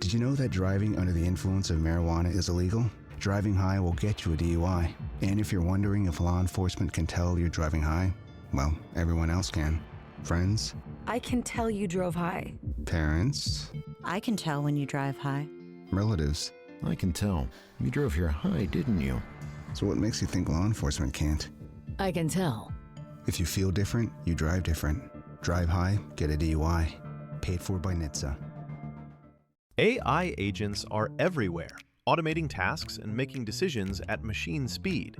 Did you know that driving under the influence of marijuana is illegal? Driving high will get you a DUI. And if you're wondering if law enforcement can tell you're driving high, well, everyone else can. Friends? I can tell you drove high. Parents? I can tell when you drive high. Relatives? I can tell. You drove here high, didn't you? So what makes you think law enforcement can't? I can tell. If you feel different, you drive different. Drive high, get a DUI. Paid for by NHTSA. AI agents are everywhere, automating tasks and making decisions at machine speed.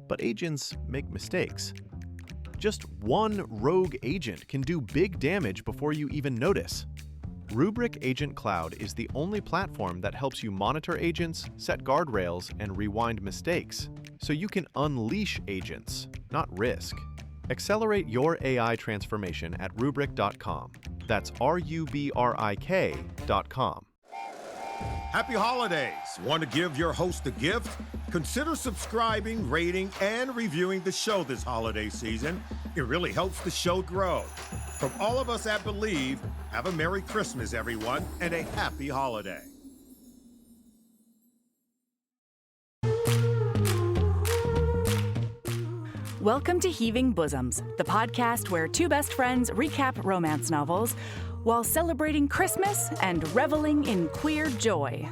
But agents make mistakes. Just one rogue agent can do big damage before you even notice. Rubrik Agent Cloud is the only platform that helps you monitor agents, set guardrails, and rewind mistakes, so you can unleash agents, not risk. Accelerate your AI transformation at Rubrik.com. That's RUBRIK.com. Happy holidays! Want to give your host a gift? Consider subscribing, rating, and reviewing the show this holiday season. It really helps the show grow. From all of us at Believe, have a Merry Christmas, everyone, and a Happy Holiday. Welcome to Heaving Bosoms, the podcast where two best friends recap romance novels while celebrating Christmas and reveling in queer joy.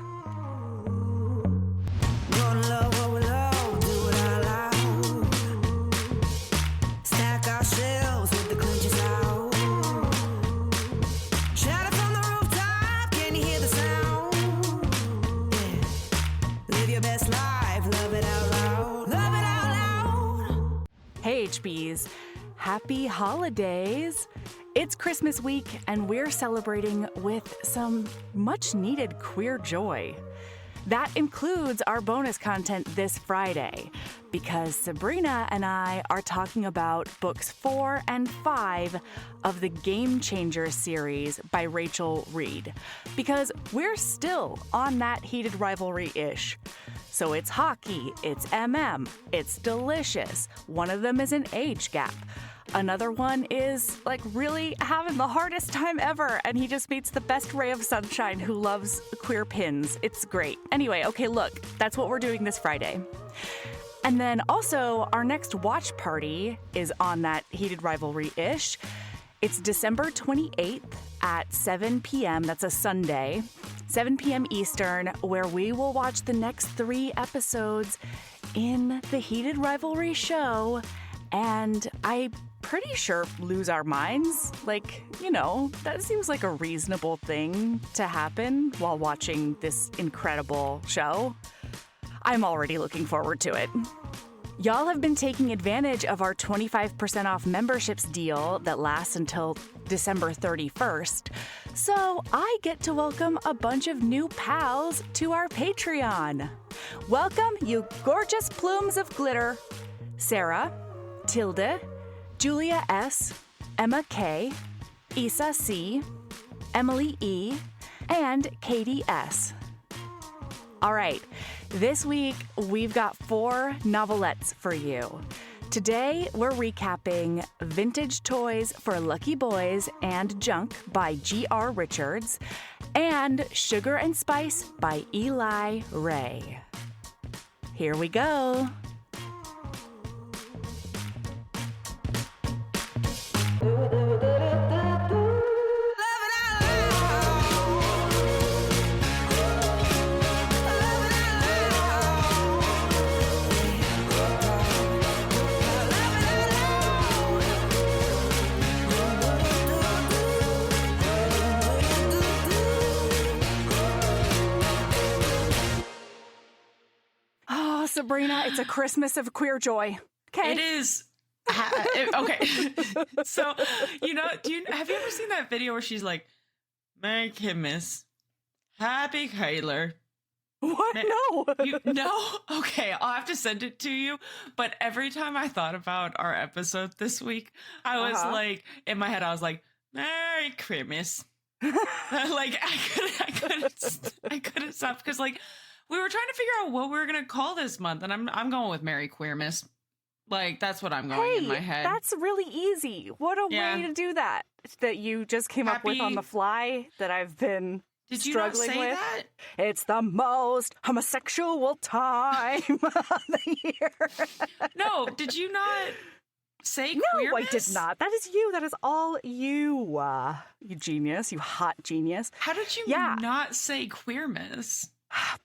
Hey HBs, happy holidays! It's Christmas week and we're celebrating with some much needed queer joy. That includes our bonus content this Friday, because Sabrina and I are talking about books 4 and 5 of the Game Changer series by Rachel Reed, because we're still on that heated rivalry-ish. So it's hockey, it's it's delicious. One of them is an age gap. Another one is really having the hardest time ever, and he just meets the best ray of sunshine who loves queer pins. It's great. Anyway, okay, look, that's what we're doing this Friday. And then also our next watch party is on that heated rivalry-ish. It's December 28th at 7 p.m. That's a Sunday, 7 p.m. Eastern, where we will watch the next 3 episodes in the heated rivalry show, and I'm pretty sure lose our minds. That seems like a reasonable thing to happen while watching this incredible show. I'm already looking forward to it. Y'all have been taking advantage of our 25% off memberships deal that lasts until December 31st. So I get to welcome a bunch of new pals to our Patreon. Welcome, you gorgeous plumes of glitter. Sarah, Tilda, Julia S., Emma K., Isa C., Emily E., and Katie S. All right, this week we've got 4 novelettes for you. Today we're recapping Vintage Toys for Lucky Boys and Junk by G.R. Richards and Sugar and Spice by Eli Ray. Here we go. Sabrina, it's a Christmas of queer joy. Okay. It is. Okay. So, have you ever seen that video where she's like, Merry Christmas, Happy Kyler? What? No. No? Okay, I'll have to send it to you. But every time I thought about our episode this week, I was like, in my head, I was like, Merry Christmas. I couldn't stop because we were trying to figure out what we were gonna call this month, and I'm going with Merry Queermas. That's what I'm going in my head. That's really easy. What a way to do that you just came up with on the fly that I've been Did you not struggling say with. that? It's the most homosexual time of the year. No, did you not say No, I did queerness? not. That is you. That is all you, you genius, you hot genius. How did you Yeah. not say queerness?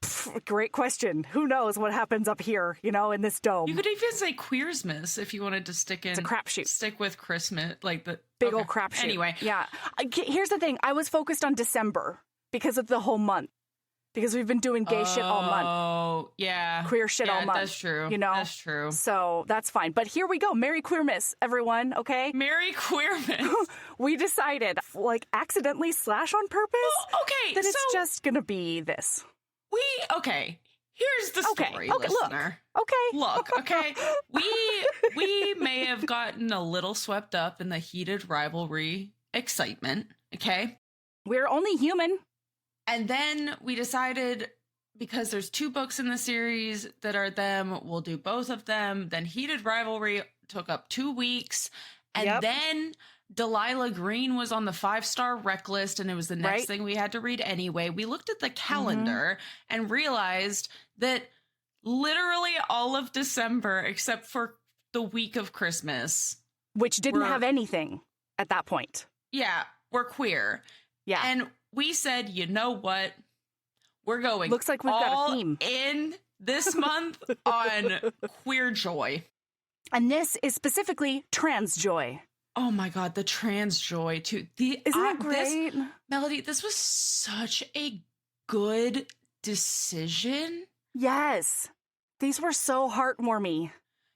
Pff, great question. Who knows what happens up here, in this dome? You could even say queersmas if you wanted to stick in. It's a crapshoot. Stick with Christmas, like the Big okay. old crapshoot. Anyway, Yeah. Here's the thing. I was focused on December because of the whole month. Because we've been doing gay shit all month. Oh, yeah. Queer shit all month. That's true. That's true. So that's fine. But here we go. Merry Queermas, everyone, okay? Merry Queermas. We decided, accidentally / on purpose, Okay, that it's so just going to be this. okay. Here's the story, Okay, listener. Look. Okay. We may have gotten a little swept up in the heated rivalry excitement, okay? We're only human. And then we decided, because there's 2 books in the series that are them, we'll do both of them. Then heated rivalry took up 2 weeks. And then Delilah Green was on the 5-star rec list, and it was the next thing we had to read anyway. We looked at the calendar and realized that literally all of December, except for the week of Christmas, Which didn't We're- have anything at that point. we're queer. Yeah. And we said, you know what? We're going. Looks like we've got a all theme. in this month on queer joy. And this is specifically trans joy. Oh my God, the trans joy too. Isn't that great? Melody, this was such a good decision. Yes. These were so heartwarming.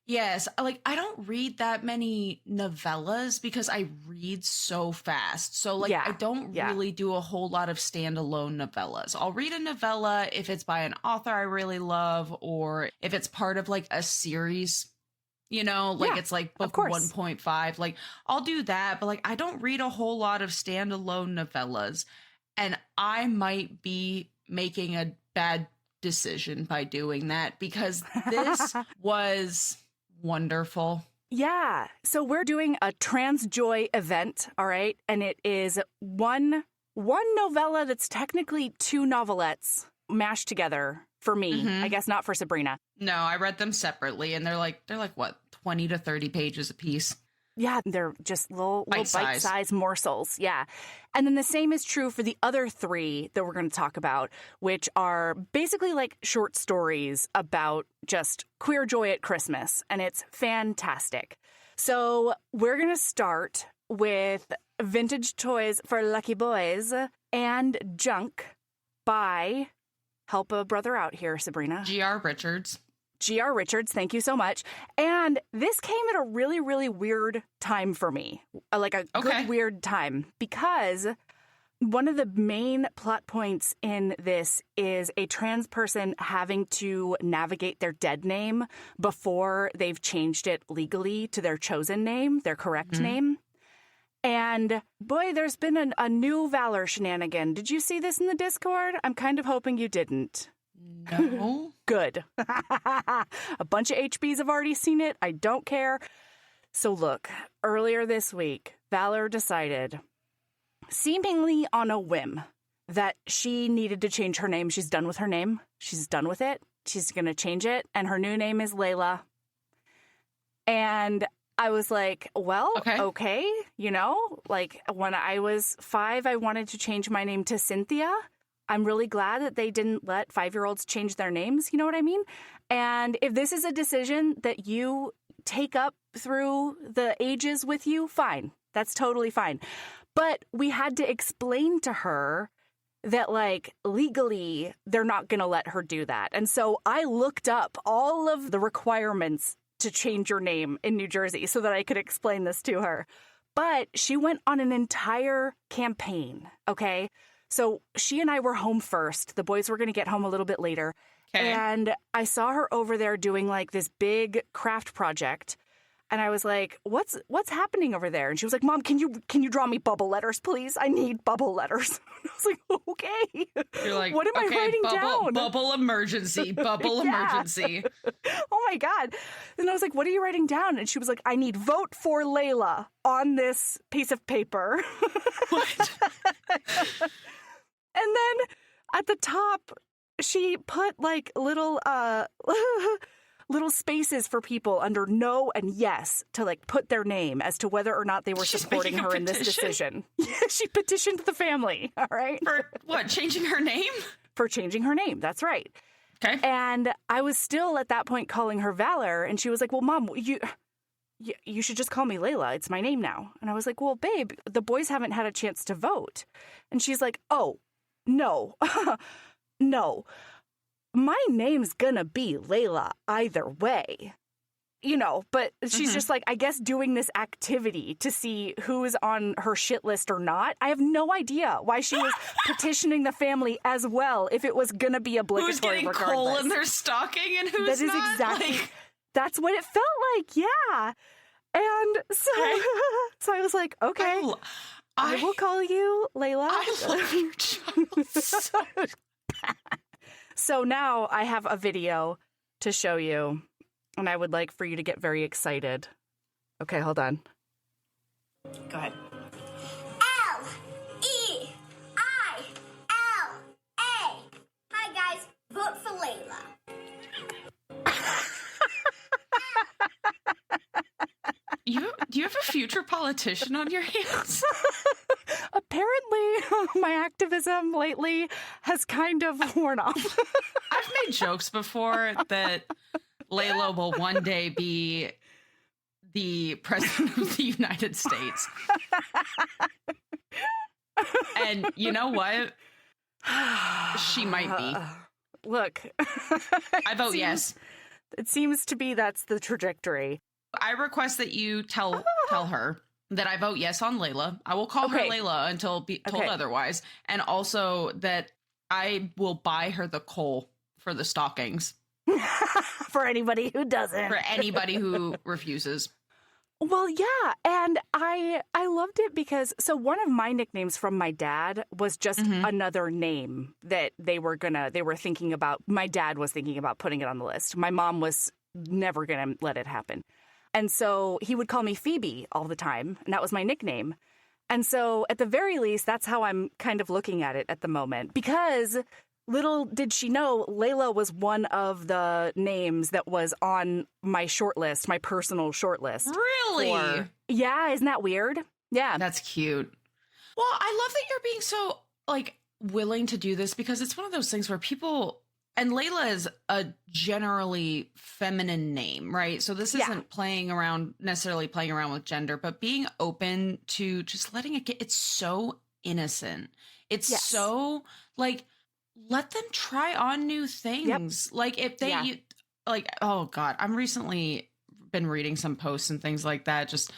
Yes, I don't read that many novellas because I read so fast. So I don't really do a whole lot of standalone novellas. I'll read a novella if it's by an author I really love, or if it's part of a series, it's book 1.5. I'll do that, but I don't read a whole lot of standalone novellas, and I might be making a bad decision by doing that, because this was wonderful. Yeah. So we're doing a trans joy event, all right? And it is one novella that's technically 2 novelettes mashed together for me. I guess not for Sabrina. No, I read them separately, and they're what, 20 to 30 pages a piece. Yeah, they're just little Bite-size. bite-sized morsels. Yeah. And then the same is true for the other 3 that we're going to talk about, which are basically short stories about just queer joy at Christmas. And it's fantastic. So we're going to start with Vintage Toys for Lucky Boys and Junk by, help a brother out here, Sabrina. G.R. Richards. G.R. Richards, thank you so much. And this came at a really, really weird time for me. Good weird time. Because one of the main plot points in this is a trans person having to navigate their dead name before they've changed it legally to their chosen name, their correct name. And boy, there's been a new Valor shenanigan. Did you see this in the Discord? I'm kind of hoping you didn't. No. Good. A bunch of HBs have already seen it. I don't care. So look, earlier this week, Valor decided, seemingly on a whim, that she needed to change her name. She's done with her name. She's done with it. She's going to change it. And her new name is Layla. And I was like, well, okay. When I was 5, I wanted to change my name to Cynthia. I'm really glad that they didn't let 5-year-olds change their names. You know what I mean? And if this is a decision that you take up through the ages with you, fine. That's totally fine. But we had to explain to her that, legally, they're not going to let her do that. And so I looked up all of the requirements to change your name in New Jersey so that I could explain this to her. But she went on an entire campaign, okay? So she and I were home first. The boys were going to get home a little bit later. Okay. And I saw her over there doing this big craft project. And I was like, what's happening over there? And she was like, Mom, can you draw me bubble letters, please? I need bubble letters. I was like, okay. You're like, what am I writing down? Bubble emergency, bubble emergency. Oh my God. And I was like, what are you writing down? And she was like, I need vote for Layla on this piece of paper. What? And then at the top, she put like little little spaces for people under no and yes to like put their name as to whether or not they were supporting her in this decision. She petitioned the family. All right. For what? Changing her name? For changing her name. That's right. Okay. And I was still at that point calling her Valor, and she was like, well, Mom, you should just call me Layla. It's my name now. And I was like, well, babe, the boys haven't had a chance to vote. And she's like, oh, no, no. My name's gonna be Layla either way. You know, but she's just like, I guess doing this activity to see who is on her shit list or not. I have no idea why she was petitioning the family as well if it was gonna be obligatory. Who's getting regardless. coal in their stocking and who's that is not? Exactly. Like... That's what it felt like, yeah. And so, so I was like, okay, I will call you Layla. I love your child so So now I have a video to show you, and I would like for you to get very excited. Okay, hold on. Go ahead. L-E-I-L-A. Hi, guys. Vote for Layla. Do you have a future politician on your hands? Apparently, my activism lately has kind of worn off. I've made jokes before that Layla will one day be the president of the United States. And you know what? She might be. Look. I vote yes. It seems to be that's the trajectory. I request that you tell her that I vote yes on Layla. I will call her Layla until told otherwise. And also that I will buy her the coal for the stockings. For anybody who doesn't. For anybody who refuses. Well, yeah. And I loved it because so one of my nicknames from my dad was just another name that they were thinking about. My dad was thinking about putting it on the list. My mom was never going to let it happen. And so he would call me Phoebe all the time, and that was my nickname. And so at the very least, that's how I'm kind of looking at it at the moment. Because little did she know, Layla was one of the names that was on my short list, my personal short list. Really? Yeah, isn't that weird? Yeah. That's cute. Well, I love that you're being so, like, willing to do this because it's one of those things where people... And Layla is a generally feminine name, right? So this isn't necessarily playing around with gender, but being open to just letting it get, it's so innocent. It's so like, let them try on new things. Yep. Like if they, oh God, I'm recently been reading some posts and things like that. Just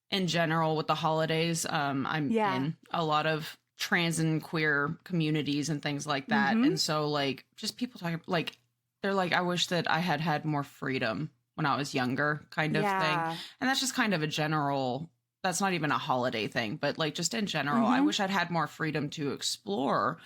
in general with the holidays, I'm in a lot of trans and queer communities and things like that. And so like just people talking like they're like, I wish that I had more freedom when I was younger kind of thing. And that's just kind of a general, that's not even a holiday thing, but like just in general, I wish I'd had more freedom to explore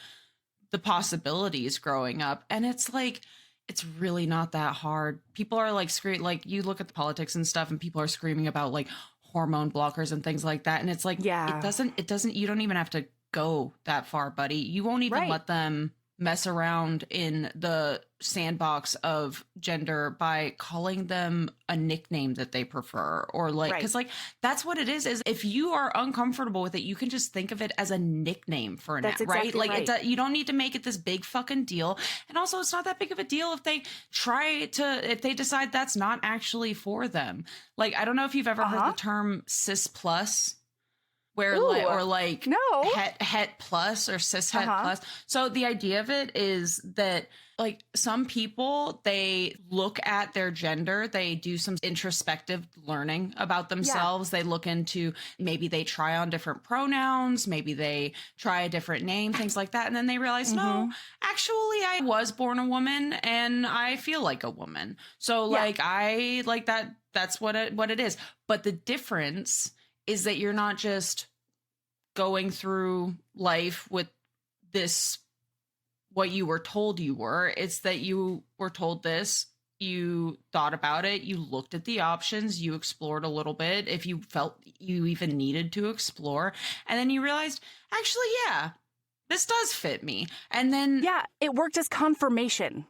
the possibilities growing up. And it's like, it's really not that hard. People are like screaming, like you look at the politics and stuff and people are screaming about like hormone blockers and things like that. And it's like, it doesn't, you don't even have to go that far, buddy. You won't even let them mess around in the sandbox of gender by calling them a nickname that they prefer or like, because like that's what it is if you are uncomfortable with it, you can just think of it as a nickname for now, right? Like you don't need to make it this big fucking deal. And also it's not that big of a deal if they decide that's not actually for them. Like, I don't know if you've ever heard the term cis plus. Where or like het plus or cis het plus. So the idea of it is that like some people, they look at their gender, they do some introspective learning about themselves. They look into, maybe they try on different pronouns, maybe they try a different name, things like that. And then they realize, no, actually I was born a woman and I feel like a woman. So like I like that, that's what it is. But the difference is that you're not just going through life with this, what you were told you were. It's that you were told this, you thought about it, you looked at the options, you explored a little bit, if you felt you even needed to explore, and then you realized, actually, this does fit me. And then yeah, it worked as confirmation.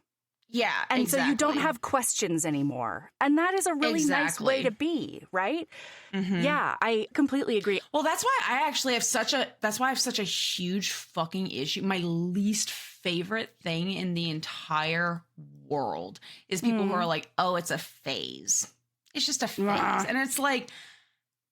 Yeah, and exactly. so you don't have questions anymore. And that is a really nice way to be, right? Mm-hmm. Yeah, I completely agree. Well, that's why I actually have such a huge fucking issue. My least favorite thing in the entire world is people who are like, oh, it's a phase. It's just a phase. And it's like,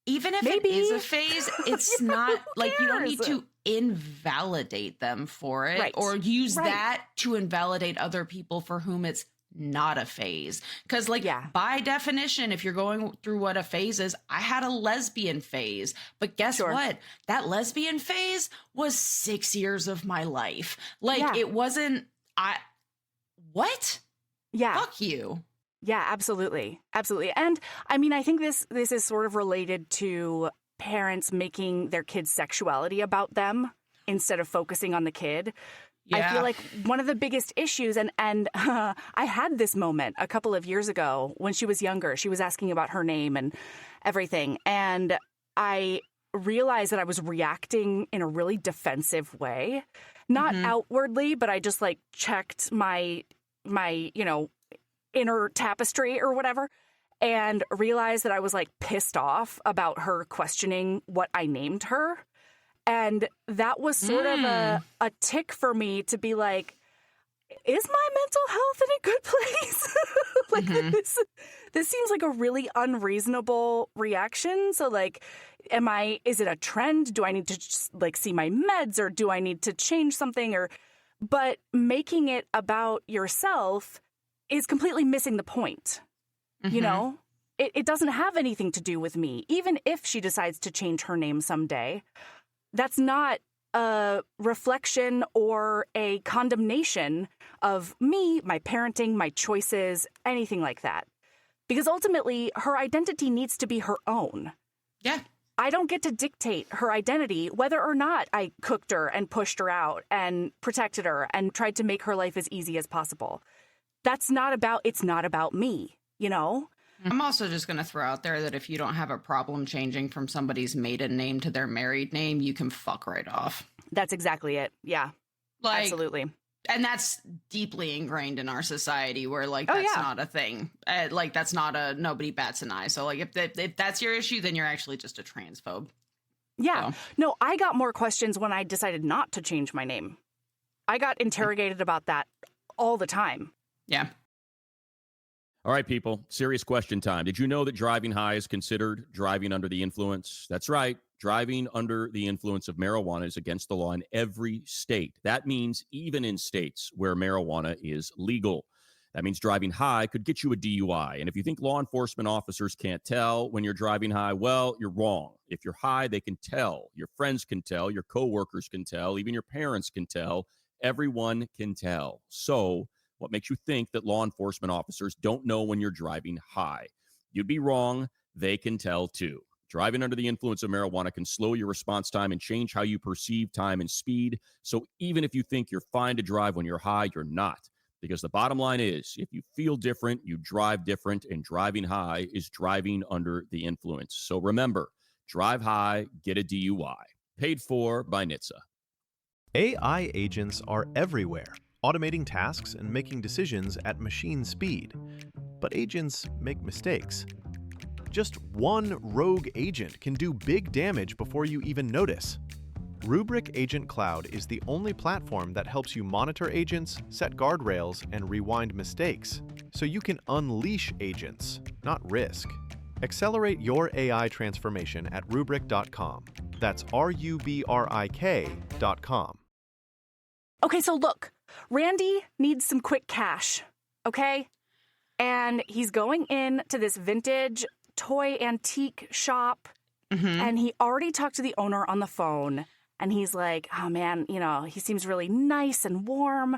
even if it is a phase, it's not like you don't need to invalidate them for it or use that to invalidate other people for whom it's not a phase. Because by definition, if you're going through what a phase is, I had a lesbian phase, but guess what? That lesbian phase was 6 years of my life. Like it wasn't, what? Yeah. Fuck you. Yeah, absolutely. Absolutely. And I mean, I think this is sort of related to parents making their kids' sexuality about them instead of focusing on the kid. Yeah. I feel like one of the biggest issues, and I had this moment a couple of years ago when she was younger. She was asking about her name and everything. And I realized that I was reacting in a really defensive way. Not outwardly, but I just like checked my inner tapestry or whatever, and realized that I was like pissed off about her questioning what I named her. And that was sort of a tick for me to be like, is my mental health in a good place? This seems like a really unreasonable reaction. So like, is it a trend? Do I need to just like see my meds, or do I need to change something? But making it about yourself is completely missing the point. You know, it doesn't have anything to do with me. Even if she decides to change her name someday, that's not a reflection or a condemnation of me, my parenting, my choices, anything like that. Because ultimately, her identity needs to be her own. Yeah. I don't get to dictate her identity, whether or not I cooked her and pushed her out and protected her and tried to make her life as easy as possible. It's not about me, you know? I'm also just going to throw out there that if you don't have a problem changing from somebody's maiden name to their married name, you can fuck right off. That's exactly it. Yeah, absolutely. And that's deeply ingrained in our society where like, that's not a thing. Like that's not nobody bats an eye. So like if that's your issue, then you're actually just a transphobe. Yeah. So. No, I got more questions when I decided not to change my name. I got interrogated about that all the time. Yeah. All right, people, serious question time. Did you know that driving high is considered driving under the influence? That's right. Driving under the influence of marijuana is against the law in every state. That means even in states where marijuana is legal. That means driving high could get you a DUI. And if you think law enforcement officers can't tell when you're driving high, well, you're wrong. If you're high, they can tell. Your friends can tell. Your coworkers can tell. Even your parents can tell. Everyone can tell. So what makes you think that law enforcement officers don't know when you're driving high? You'd be wrong. They can tell too. Driving under the influence of marijuana can slow your response time and change how you perceive time and speed. So even if you think you're fine to drive when you're high, you're not. Because the bottom line is, if you feel different, you drive different, and driving high is driving under the influence. So remember, drive high, get a DUI. Paid for by NHTSA. AI agents are everywhere, automating tasks and making decisions at machine speed. But agents make mistakes. Just one rogue agent can do big damage before you even notice. Rubrik Agent Cloud is the only platform that helps you monitor agents, set guardrails, and rewind mistakes, so you can unleash agents, not risk. Accelerate your AI transformation at Rubrik.com. That's RUBRIK.com. Okay, so look, Randy needs some quick cash, okay? And he's going in to this vintage toy antique shop, and he already talked to the owner on the phone. And he's like, oh, man, you know, he seems really nice and warm,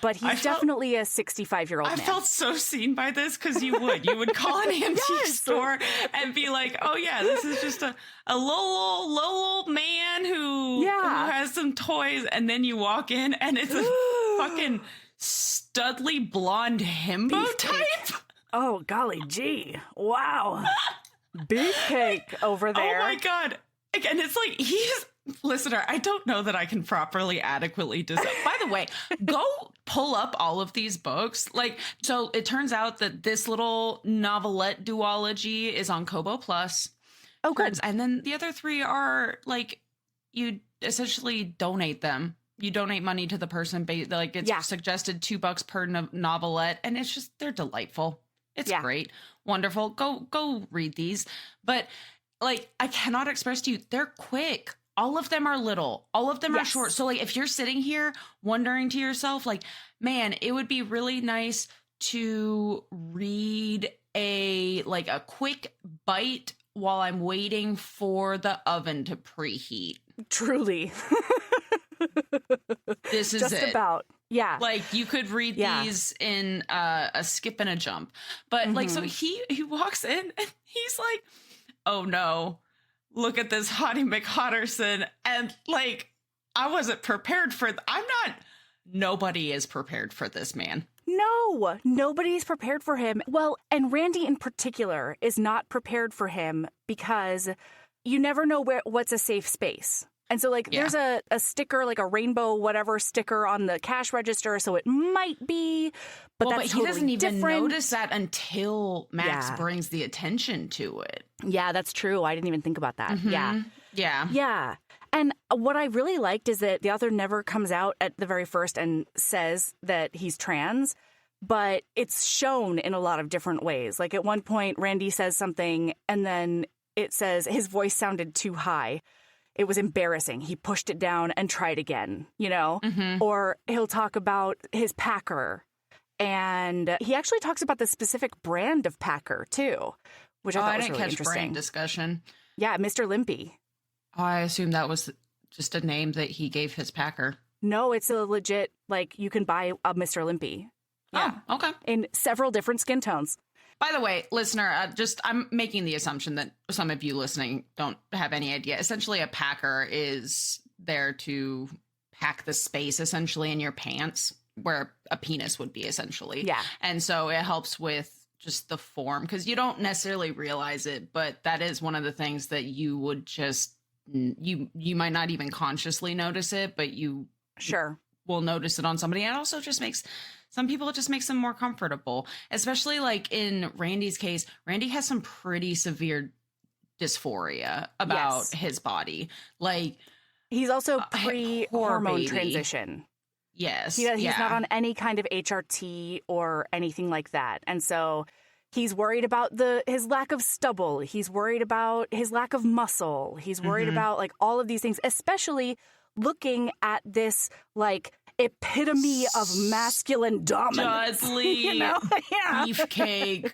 but he's definitely a 65-year-old man. I felt so seen by this because you would call an antique store and be like, oh, yeah, this is just a little old man who has some toys. And then you walk in and it's a fucking studly blonde himbo type. Oh, golly gee. Wow. Beefcake over there. Oh, my God. And it's like Listener, I don't know that I can properly adequately By the way, go pull up all of these books. Like, so it turns out that this little novelette duology is on Kobo Plus. Oh, good. And then the other 3 are like, you essentially donate them. You donate money to the person. Like, it's suggested $2 per novelette, and it's just, they're delightful. It's great. Wonderful. Go read these. But like, I cannot express to you, they're quick. All of them are little. All of them are short. So like, if you're sitting here wondering to yourself, like, man, it would be really nice to read a quick bite while I'm waiting for the oven to preheat. Truly. This is just it. about. Yeah. Like, you could read these in a skip and a jump. But like, so he walks in and he's like, oh no, look at this Hottie McHotterson. And like, I wasn't prepared for nobody is prepared for this man. No, nobody's prepared for him. Well, and Randy in particular is not prepared for him because you never know what's a safe space. And so, like, there's a sticker, like a rainbow whatever sticker on the cash register, so it might be, but that's he totally doesn't even different. notice that until Max brings the attention to it. Yeah, that's true. I didn't even think about that. Yeah. Yeah. And what I really liked is that the author never comes out at the very first and says that he's trans, but it's shown in a lot of different ways. Like, at one point, Randy says something, and then it says his voice sounded too high. It was embarrassing. He pushed it down and tried again, you know? Or he'll talk about his packer. And he actually talks about the specific brand of packer, too, which I thought was really interesting. I didn't catch brand discussion. Yeah, Mr. Limpy. Oh, I assume that was just a name that he gave his packer. No, it's a legit, like, you can buy a Mr. Limpy. Yeah. Oh, okay. In several different skin tones. By the way, listener, I'm making the assumption that some of you listening don't have any idea. Essentially, a packer is there to pack the space, essentially, in your pants, where a penis would be, essentially. Yeah. And so it helps with just the form, because you don't necessarily realize it, but that is one of the things that you would just, you might not even consciously notice it, but you will notice it on somebody. And it also just makes... Some people, it just makes them more comfortable, especially like in Randy's case. Randy has some pretty severe dysphoria about his body. Like, he's also pre-hormone transition. Yes. He's not on any kind of HRT or anything like that. And so he's worried about his lack of stubble. He's worried about his lack of muscle. He's worried about like all of these things, especially looking at this like epitome of masculine dominance. Dudley, you know? beefcake,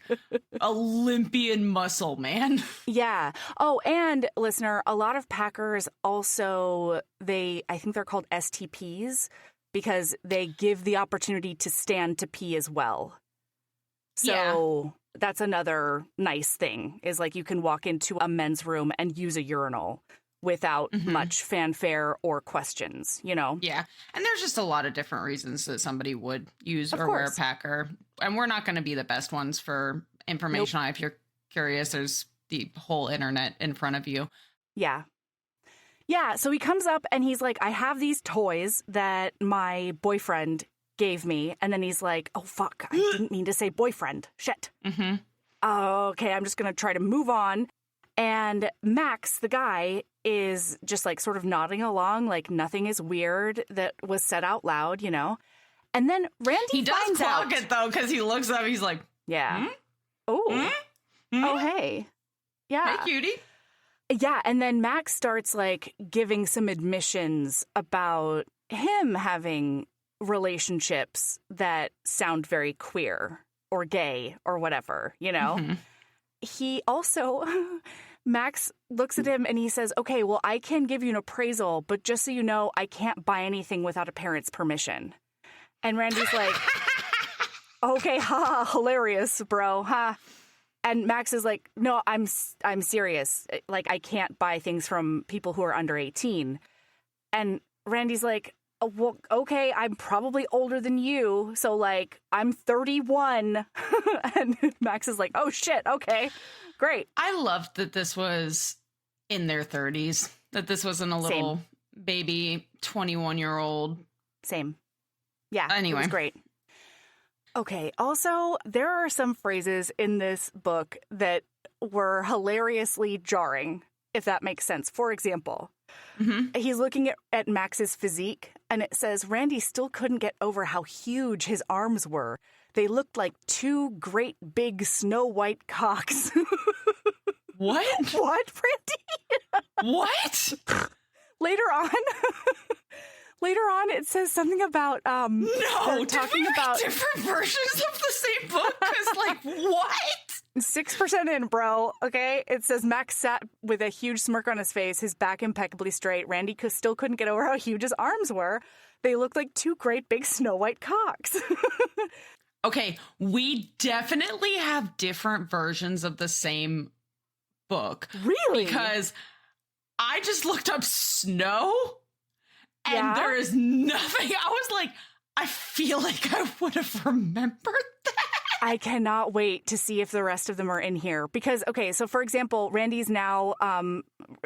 Olympian muscle man. Yeah. Oh, and listener, a lot of packers also, I think they're called STPs because they give the opportunity to stand to pee as well. So that's another nice thing is like you can walk into a men's room and use a urinal without much fanfare or questions, you know? Yeah. And there's just a lot of different reasons that somebody would use or wear a packer. And we're not going to be the best ones for information on it. If you're curious, there's the whole internet in front of you. Yeah. Yeah. So he comes up and he's like, I have these toys that my boyfriend gave me. And then he's like, oh, fuck. I didn't mean to say boyfriend. Shit. Okay. I'm just going to try to move on. And Max, the guy, is just like sort of nodding along, like nothing is weird that was said out loud, you know? And then Randy finds out. He does clock it, though, because he looks up, he's like, Oh, hey. Yeah. Hey, cutie. Yeah, and then Max starts like giving some admissions about him having relationships that sound very queer or gay or whatever, you know? He also, Max looks at him and he says, okay, well, I can give you an appraisal, but just so you know, I can't buy anything without a parent's permission. And Randy's like, okay, hilarious, bro, And Max is like, no, I'm serious. Like, I can't buy things from people who are under 18. And Randy's like, oh, well, okay, I'm probably older than you. So, like, I'm 31. And Max is like, oh, shit. Okay, great. I loved that this was in their 30s. That this wasn't a little baby 21-year-old. Same. Yeah. Anyway. It was great. Okay. Also, there are some phrases in this book that were hilariously jarring, if that makes sense. For example, he's looking at Max's physique, and it says Randy still couldn't get over how huge his arms were. They looked like two great big snow white cocks. What? What, Randy? What? Later on, it says something about no, talking about different versions of the same book. Because what? 6% in, bro. Okay, it says Max sat with a huge smirk on his face, his back impeccably straight. Randy still couldn't get over how huge his arms were. They looked like two great big snow white cocks. Okay, we definitely have different versions of the same book. Really? Because I just looked up snow and Yeah? there is nothing. I was like, I feel like I would have remembered that. I cannot wait to see if the rest of them are in here. Because, okay, so for example, Randy's now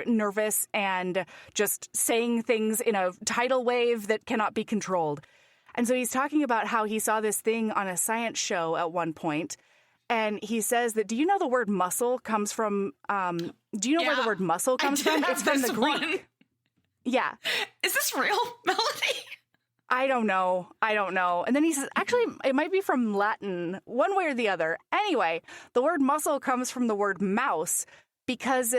nervous and just saying things in a tidal wave that cannot be controlled. And so he's talking about how he saw this thing on a science show at one point. And he says that, do you know the word muscle comes from, do you know where the word muscle comes from? It's from the Greek. One. Yeah. Is this real, Melody? I don't know. And then he says, actually, it might be from Latin, one way or the other. Anyway, the word muscle comes from the word mouse because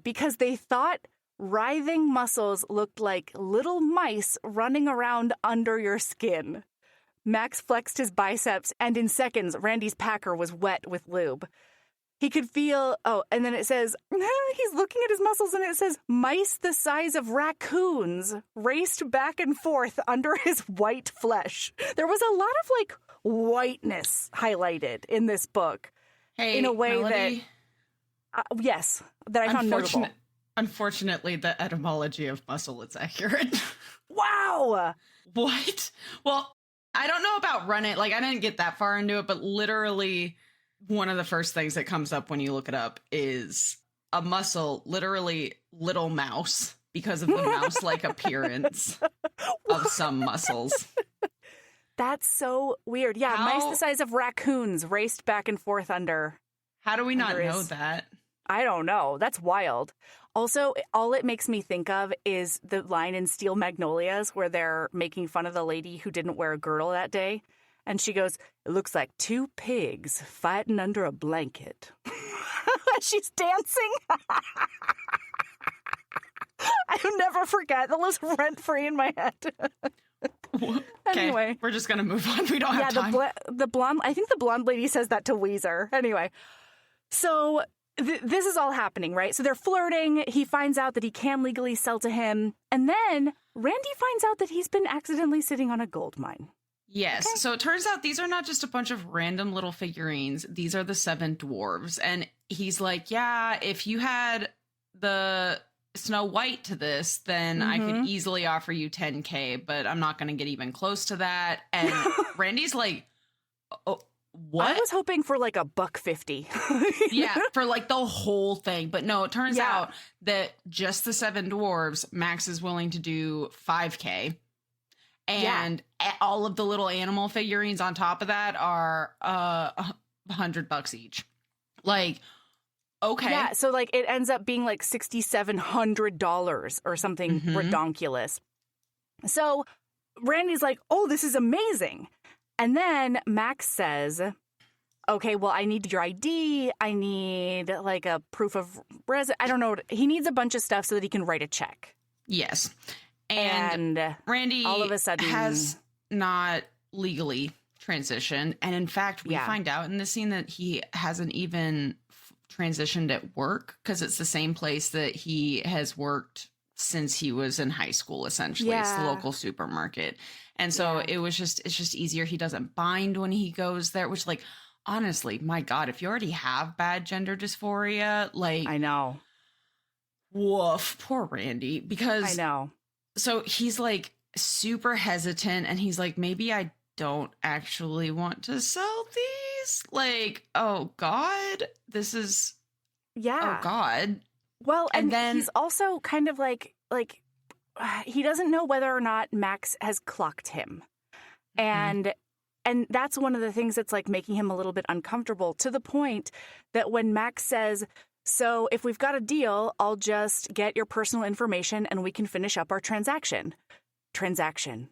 because they thought writhing muscles looked like little mice running around under your skin. Max flexed his biceps, and in seconds, Randy's packer was wet with lube. He could feel, and then it says, he's looking at his muscles, and it says, mice the size of raccoons raced back and forth under his white flesh. There was a lot of, whiteness highlighted in this book. Hey, in a way Melody, that I found notable. Unfortunately, the etymology of muscle is accurate. Wow! What? Well, I don't know about run it. I didn't get that far into it, but literally one of the first things that comes up when you look it up is a muscle, literally little mouse, because of the mouse-like appearance of some muscles. That's so weird. Yeah, mice the size of raccoons raced back and forth under. How do we not know that? I don't know. That's wild. Also, all it makes me think of is the line in Steel Magnolias where they're making fun of the lady who didn't wear a girdle that day. And she goes, it looks like two pigs fighting under a blanket. She's dancing. I'll never forget. That was rent-free in my head. Okay, anyway. We're just going to move on. We don't have time. The blonde, I think the blonde lady says that to Weezer. Anyway. So this is all happening, right? So they're flirting. He finds out that he can legally sell to him. And then Randy finds out that he's been accidentally sitting on a gold mine. Yes. Okay. So it turns out these are not just a bunch of random little figurines. These are the 7 dwarves. And he's like, yeah, if you had the Snow White to this, then I could easily offer you 10K, but I'm not going to get even close to that. And Randy's like, oh, what? I was hoping for $150. Yeah, for the whole thing. But no, it turns out that just the 7 dwarves, Max is willing to do 5K. And all of the little animal figurines on top of that are $100 each. Okay. Yeah, so it ends up being $6,700 or something redonkulous. So Randy's like, oh, this is amazing. And then Max says, okay, well, I need your ID. I need a proof of residence. I don't know. He needs a bunch of stuff so that he can write a check. Yes. And Randy all of a sudden has not legally transitioned. And in fact, we find out in this scene that he hasn't even transitioned at work because it's the same place that he has worked since he was in high school, essentially. Yeah. It's the local supermarket. And so it's just easier. He doesn't bind when he goes there, which honestly, my God, if you already have bad gender dysphoria, I know. Woof, poor Randy, because I know. So he's super hesitant and he's like, maybe I don't actually want to sell these. Oh God, this is, oh God. Well, and then he's also kind of like he doesn't know whether or not Max has clocked him. And that's one of the things that's like making him a little bit uncomfortable, to the point that when Max says, so if we've got a deal, I'll just get your personal information and we can finish up our transaction. Transaction.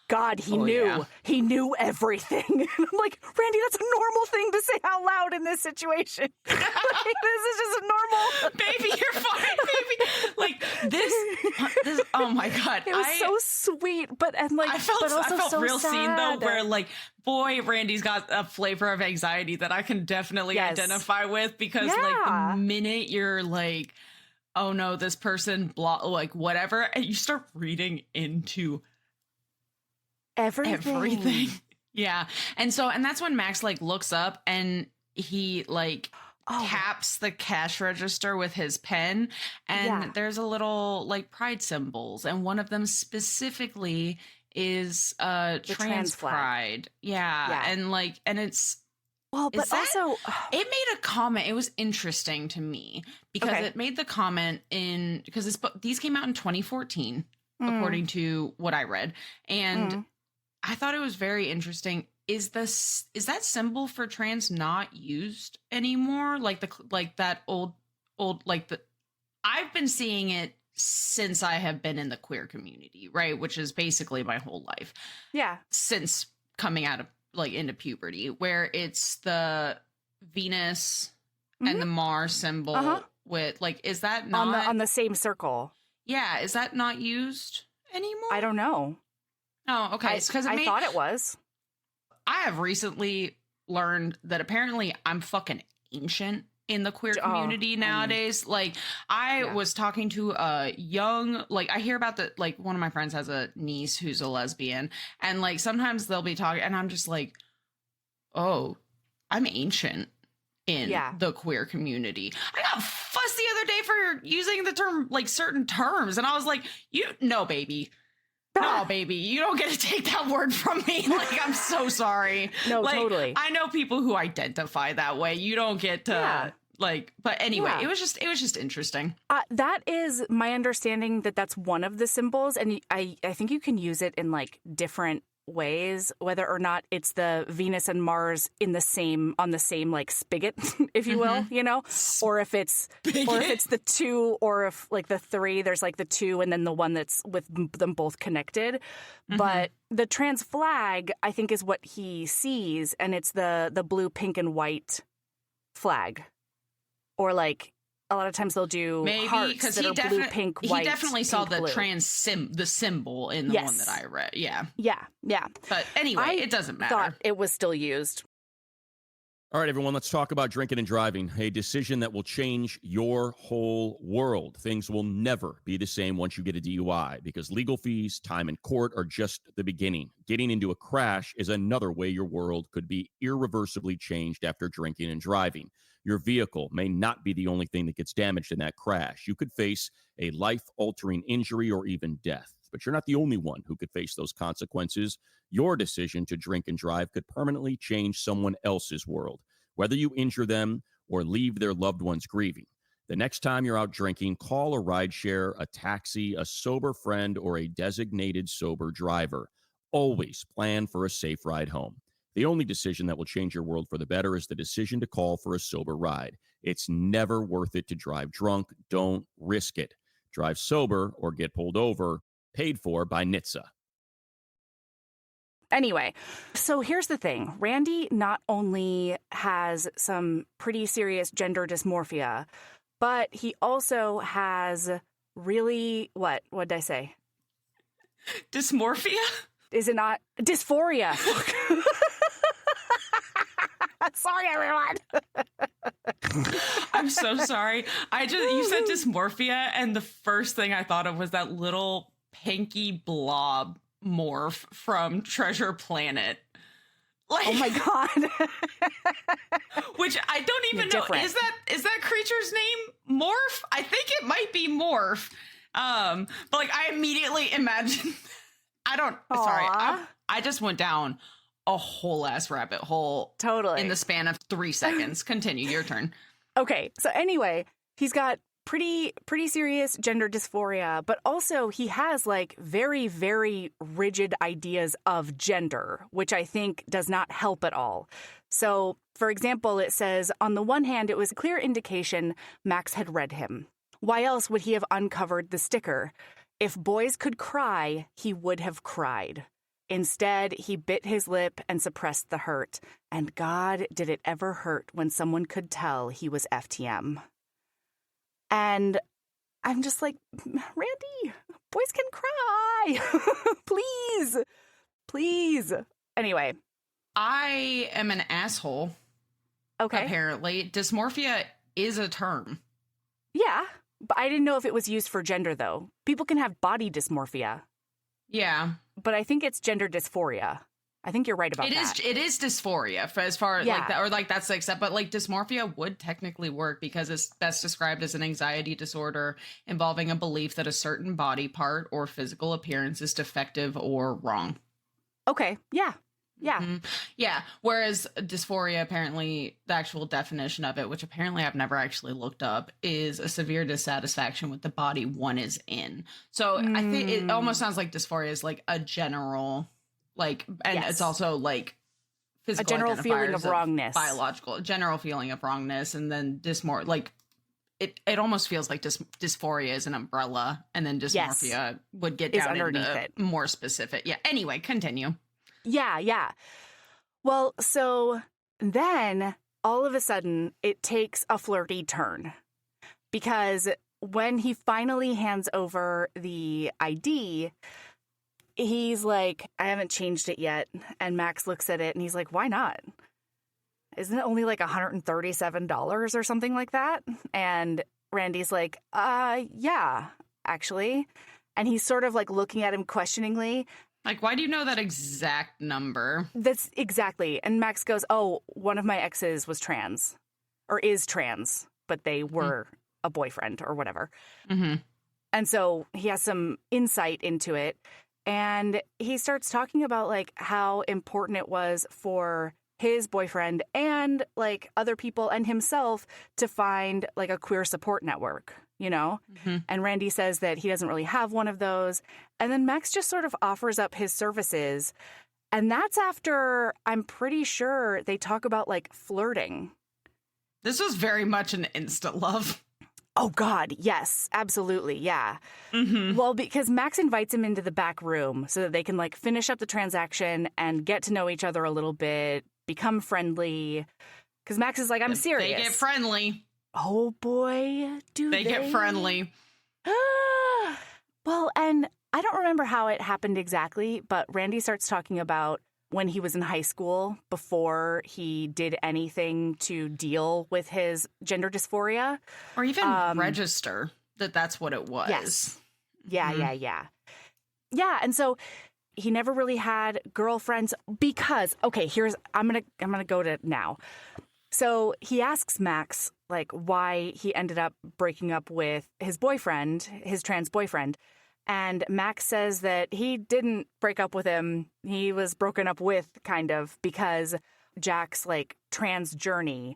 God, he knew. Yeah. He knew everything. And I'm like, Randy, that's a normal thing to say out loud in this situation. Like, this is just a normal. Baby, you're fine, baby. Like this. Oh my God. It was so sweet, but I felt so real sad. Scene though, where like, boy, Randy's got a flavor of anxiety that I can definitely identify with, because like the minute you're like, oh no, this person like whatever, and you start reading into everything. Yeah. And that's when Max like looks up and he like taps the cash register with his pen, and there's a little like pride symbols, and one of them specifically is trans pride. Yeah. And it's but also it made a comment. It was interesting to me because it made the comment because these came out in 2014 according to what I read, and I thought it was very interesting. Is that symbol for trans not used anymore? I've been seeing it since I have been in the queer community, right? Which is basically my whole life. Yeah. Since coming out of into puberty, where it's the Venus and the Mars symbol with is that not on the same circle? Yeah. Is that not used anymore? I don't know. Oh, okay. Because I thought it was. I have recently learned that apparently I'm fucking ancient in the queer community nowadays. I was talking to a young, I hear about one of my friends has a niece who's a lesbian, and sometimes they'll be talking and I'm just like, oh, I'm ancient in the queer community. I got fussed the other day for using the term, certain terms. And I was like, no, baby. No, baby, you don't get to take that word from me. I'm so sorry. No, totally. I know people who identify that way. You don't get to but anyway, it was just interesting. That is my understanding that's one of the symbols. And I think you can use it in different ways, whether or not it's the Venus and Mars on the same spigot, if you will, or if it's the two, or if the three, there's the two and then the one that's with them both connected. But the trans flag, I think, is what he sees, and it's the blue, pink, and white flag, or a lot of times they'll do hearts that are blue, pink, white. He definitely saw the blue. the symbol in the one that I read. Yeah. Yeah. But anyway, it doesn't matter. Thought it was still used. All right, everyone, let's talk about drinking and driving, a decision that will change your whole world. Things will never be the same once you get a DUI, because legal fees, time in court are just the beginning. Getting into a crash is another way your world could be irreversibly changed after drinking and driving. Your vehicle may not be the only thing that gets damaged in that crash. You could face a life-altering injury or even death, but you're not the only one who could face those consequences. Your decision to drink and drive could permanently change someone else's world, whether you injure them or leave their loved ones grieving. The next time you're out drinking, call a rideshare, a taxi, a sober friend, or a designated sober driver. Always plan for a safe ride home. The only decision that will change your world for the better is the decision to call for a sober ride. It's never worth it to drive drunk. Don't risk it. Drive sober or get pulled over. Paid for by NHTSA. Anyway, so here's the thing. Randy not only has some pretty serious gender dysmorphia, but he also has really, what did I say? Dysmorphia? Is it not? Dysphoria. Sorry, everyone. I'm so sorry. You said dysmorphia, and the first thing I thought of was that little pinky blob morph from Treasure Planet. Oh my God. Which I don't even know. Is that creature's name Morph? I think it might be Morph. But I immediately imagined I just went down a whole ass rabbit hole. Totally. In the span of 3 seconds. Continue, your turn. Okay, so anyway, he's got pretty serious gender dysphoria, but also he has like very, very rigid ideas of gender, which I think does not help at all. So, for example, it says, on the one hand, it was a clear indication Max had read him. Why else would he have uncovered the sticker? If boys could cry, he would have cried. Instead, he bit his lip and suppressed the hurt. And God, did it ever hurt when someone could tell he was FTM. And I'm just like, Randy, boys can cry. Please. Please. Anyway. I am an asshole. Okay. Apparently. Dysmorphia is a term. Yeah. But I didn't know if it was used for gender, though. People can have body dysmorphia. Yeah. But I think it's gender dysphoria. I think you're right about that. It is dysphoria for as far as like that, or like that's the except, but like dysmorphia would technically work because it's that's described as an anxiety disorder involving a belief that a certain body part or physical appearance is defective or wrong. Okay. Yeah. Yeah. Mm-hmm. Yeah. Whereas dysphoria, apparently the actual definition of it, which apparently I've never actually looked up, is a severe dissatisfaction with the body one is in. So I think it almost sounds like dysphoria is like a general, like, and it's also like physical, a general feeling of wrongness, biological, general feeling of wrongness. And then like it almost feels like dysphoria is an umbrella, and then dysmorphia would get down underneath it, more specific. Yeah. Anyway, continue. Yeah. Well, so then all of a sudden it takes a flirty turn, because when he finally hands over the ID, he's like, I haven't changed it yet. And Max looks at it and he's like, why not? Isn't it only like $137 or something like that? And Randy's like, yeah, actually. And he's sort of like looking at him questioningly. Like, why do you know that exact number? That's exactly. And Max goes, oh, one of my exes was trans, or is trans, but they were a boyfriend or whatever. Mm-hmm. And so he has some insight into it. And he starts talking about like how important it was for his boyfriend and like other people and himself to find like a queer support network, you know? Mm-hmm. And Randy says that he doesn't really have one of those. And then Max just sort of offers up his services. And that's after, I'm pretty sure, they talk about like flirting. This was very much an instant love. Oh, God. Yes, absolutely. Yeah. Mm-hmm. Well, because Max invites him into the back room so that they can like finish up the transaction and get to know each other a little bit, become friendly. Because Max is like, I'm serious. They get friendly. Oh, boy. Do they get friendly. Well, and I don't remember how it happened exactly, but Randy starts talking about when he was in high school before he did anything to deal with his gender dysphoria. Or even register that that's what it was. Yes. Yeah. Yeah, and so he never really had girlfriends because, okay, I'm gonna go to now. So he asks Max, like, why he ended up breaking up with his boyfriend, his trans boyfriend. And Max says that he didn't break up with him. He was broken up with, kind of, because Jack's, like, trans journey.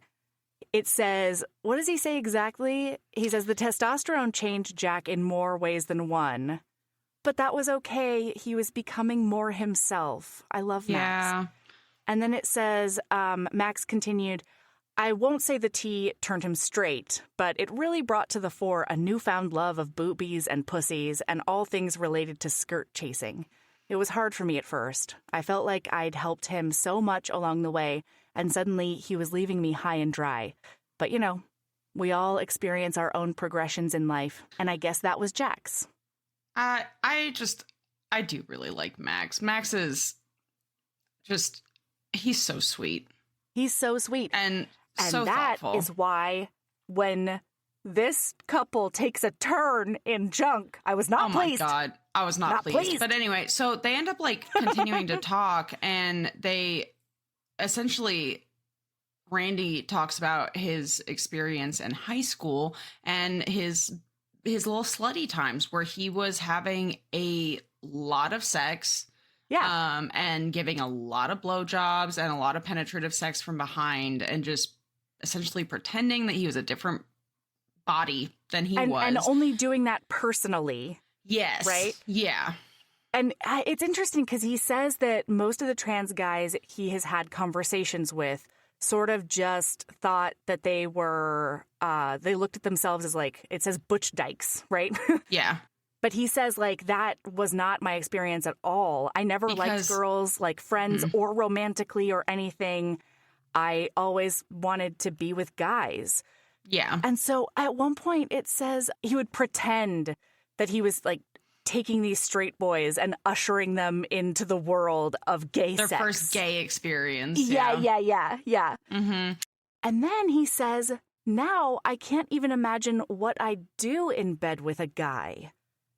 It says, what does he say exactly? He says the testosterone changed Jack in more ways than one. But that was okay. He was becoming more himself. I love Max. Yeah. And then it says, Max continued, I won't say the tea turned him straight, but it really brought to the fore a newfound love of boobies and pussies and all things related to skirt chasing. It was hard for me at first. I felt like I'd helped him so much along the way, and suddenly he was leaving me high and dry. But, you know, we all experience our own progressions in life, and I guess that was Jack's. I do really like Max. Max is just, he's so sweet. He's so sweet. And so that thoughtful. is why when this couple takes a turn in junk, I was not pleased. Oh my God. I was not pleased. But anyway, so they end up like continuing to talk, and they essentially, Randy talks about his experience in high school and his little slutty times where he was having a lot of sex. Yeah. And giving a lot of blowjobs and a lot of penetrative sex from behind, and just essentially pretending that he was a different body than he was. And only doing that personally. Yes. Right? Yeah. And it's interesting because he says that most of the trans guys he has had conversations with sort of just thought that they were, they looked at themselves as like, it says butch dykes, right? Yeah. But he says, like, that was not my experience at all. I never liked girls, like, friends or romantically or anything. I always wanted to be with guys. Yeah. And so at one point it says he would pretend that he was, like, taking these straight boys and ushering them into the world of gay sex. Their first gay experience. Yeah. Mm-hmm. And then he says, now I can't even imagine what I'd do in bed with a guy.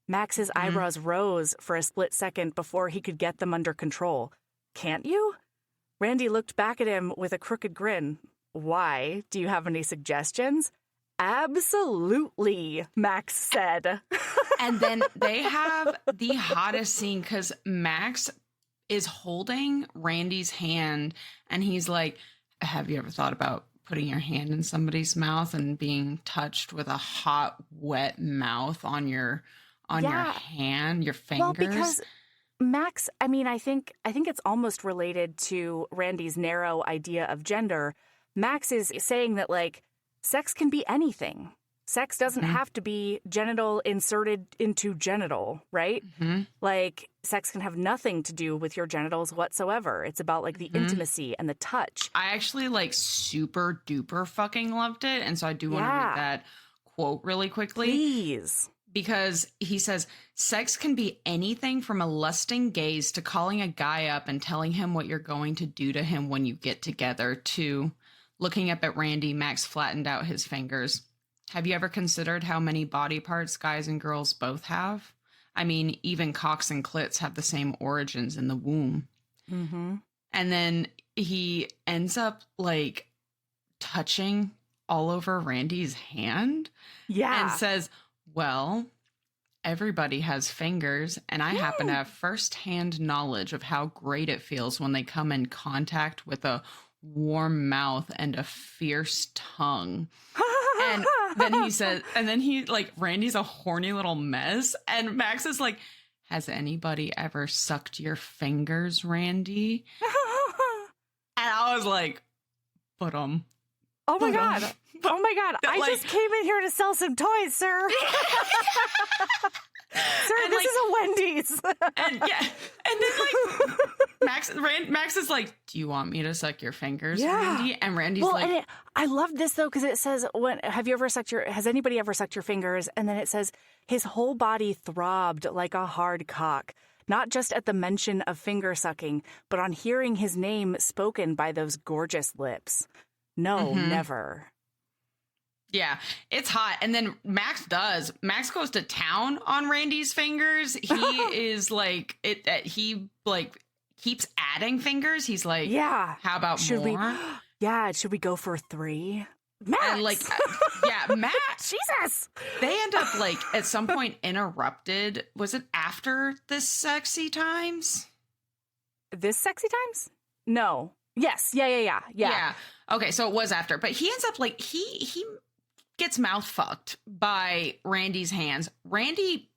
Max's eyebrows rose for a split second before he could get them under control. Can't you? Randy looked back at him with a crooked grin. Why? Do you have any suggestions? Absolutely, Max said. And then they have the hottest scene because Max is holding Randy's hand and he's like, have you ever thought about putting your hand in somebody's mouth and being touched with a hot, wet mouth on your hand, your fingers? Well, because Max, I mean, I think it's almost related to Randy's narrow idea of gender. Max is saying that, like, sex can be anything. Sex doesn't have to be genital inserted into genital, right? Like, sex can have nothing to do with your genitals whatsoever. It's about, like, the intimacy and the touch. I actually, like, super duper fucking loved it. And so I do want to read that quote really quickly. Please. Because he says, sex can be anything from a lusting gaze to calling a guy up and telling him what you're going to do to him when you get together, to looking up at Randy. Max flattened out his fingers. Have you ever considered how many body parts guys and girls both have? I mean, even cocks and clits have the same origins in the womb. Mm-hmm. And then he ends up, like, touching all over Randy's hand. Yeah. And says, well, everybody has fingers, and I happen to have firsthand knowledge of how great it feels when they come in contact with a warm mouth and a fierce tongue. And then he says, like, Randy's a horny little mess. And Max is like, has anybody ever sucked your fingers, Randy? And I was like, but oh my God. Oh my God. I just came in here to sell some toys, sir. Sir, and, this is a Wendy's. And then, like, Max is like, do you want me to suck your fingers, Randy? And Randy's like, and I love this though, because it says, has anybody ever sucked your fingers? And then it says, his whole body throbbed like a hard cock, not just at the mention of finger sucking, but on hearing his name spoken by those gorgeous lips. No, never. Yeah, it's hot. And then Max goes to town on Randy's fingers. He is like, he like keeps adding fingers. He's like, yeah, how about should more? Should we go for 3? Max. And like, Max. Jesus. They end up, like, at some point interrupted. Was it after this sexy times? This sexy times? No. Yes. Yeah. Okay, so it was after. But he ends up, like, he gets mouth fucked by Randy's hands. Randy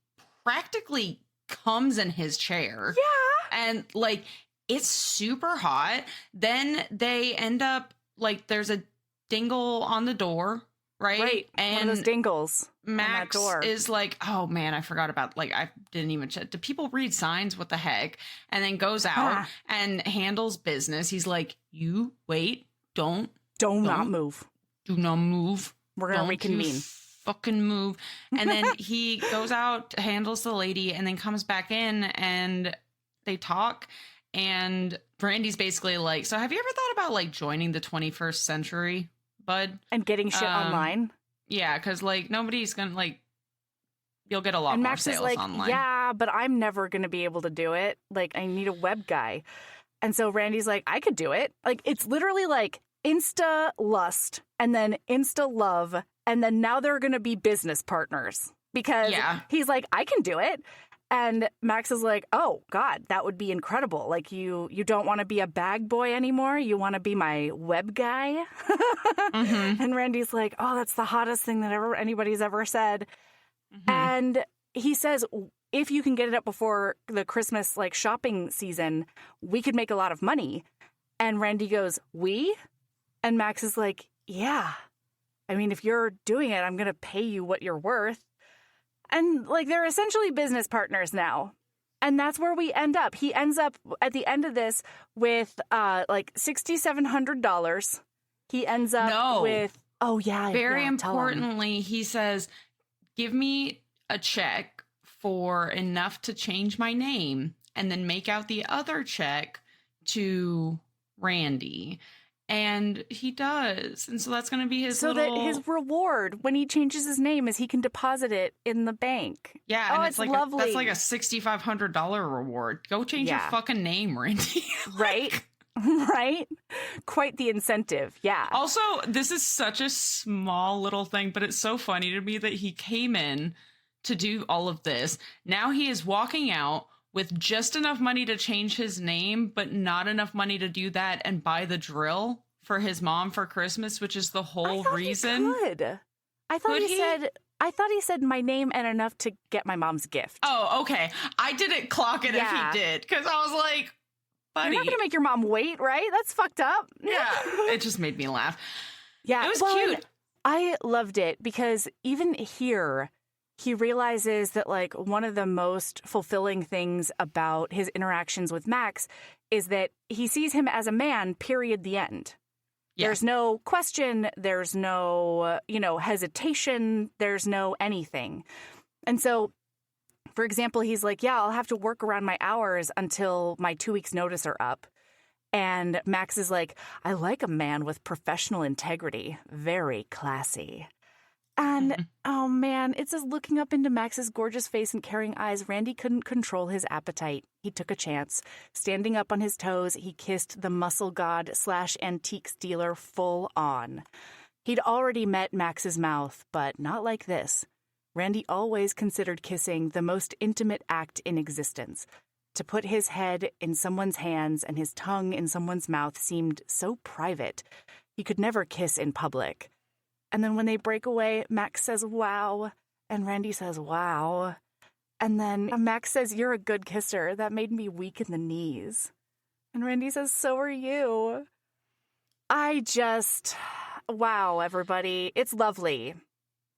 practically comes in his chair. Yeah. And, like, it's super hot. Then they end up, like, there's a dingle on the door, right? And one of those dingles. Max is like, oh man, I forgot about, like, I didn't even check. Do people read signs? What the heck? And then goes out and handles business. He's like, you wait, don't not move. Do not move. We're gonna reconvene. Fucking move. And then he goes out, handles the lady, and then comes back in and they talk. And Randy's basically like, so have you ever thought about, like, joining the 21st century, bud? And getting shit online? Yeah, because, like, nobody's gonna, like, you'll get a lot and more Max sales is like, online. Yeah, but I'm never gonna be able to do it. Like, I need a web guy. And so Randy's like, I could do it. Like, it's literally like Insta lust and then Insta love. And then now they're gonna be business partners because he's like, I can do it. And Max is like, oh, God, that would be incredible. Like, you don't want to be a bag boy anymore. You want to be my web guy. And Randy's like, oh, that's the hottest thing that anybody's ever said. And he says, if you can get it up before the Christmas like shopping season, we could make a lot of money. And Randy goes, we? And Max is like, yeah. I mean, if you're doing it, I'm going to pay you what you're worth. And like, they're essentially business partners now. And that's where we end up. He ends up at the end of this with like $6,700. He ends up with, oh yeah. Very importantly, he says, give me a check for enough to change my name and then make out the other check to Randy. And he does. And so that's going to be his that his reward when he changes his name is he can deposit it in the bank. Yeah. And it's like lovely. That's like a $6,500 reward. Go change your fucking name, Randy. Right? Right? Quite the incentive. Yeah. Also, this is such a small little thing, but it's so funny to me that he came in to do all of this. Now he is walking out with just enough money to change his name, but not enough money to do that and buy the drill for his mom for Christmas, which is the whole reason. I thought he said my name and enough to get my mom's gift. Oh, okay. I didn't clock it if he did, because I was like, buddy. You're not going to make your mom wait, right? That's fucked up. Yeah. It just made me laugh. Yeah. It was cute. I loved it because even here, he realizes that like one of the most fulfilling things about his interactions with Max is that he sees him as a man, period, the end. Yeah. There's no question. There's no, hesitation. There's no anything. And so, for example, he's like, yeah, I'll have to work around my hours until my 2 weeks notice are up. And Max is like, I like a man with professional integrity. Very classy. And, oh man, it's just looking up into Max's gorgeous face and caring eyes. Randy couldn't control his appetite. He took a chance. Standing up on his toes, he kissed the muscle god / antiques dealer full on. He'd already met Max's mouth, but not like this. Randy always considered kissing the most intimate act in existence. To put his head in someone's hands and his tongue in someone's mouth seemed so private. He could never kiss in public. And then when they break away, Max says, wow. And Randy says, wow. And then Max says, you're a good kisser. That made me weak in the knees. And Randy says, so are you. Wow, everybody. It's lovely.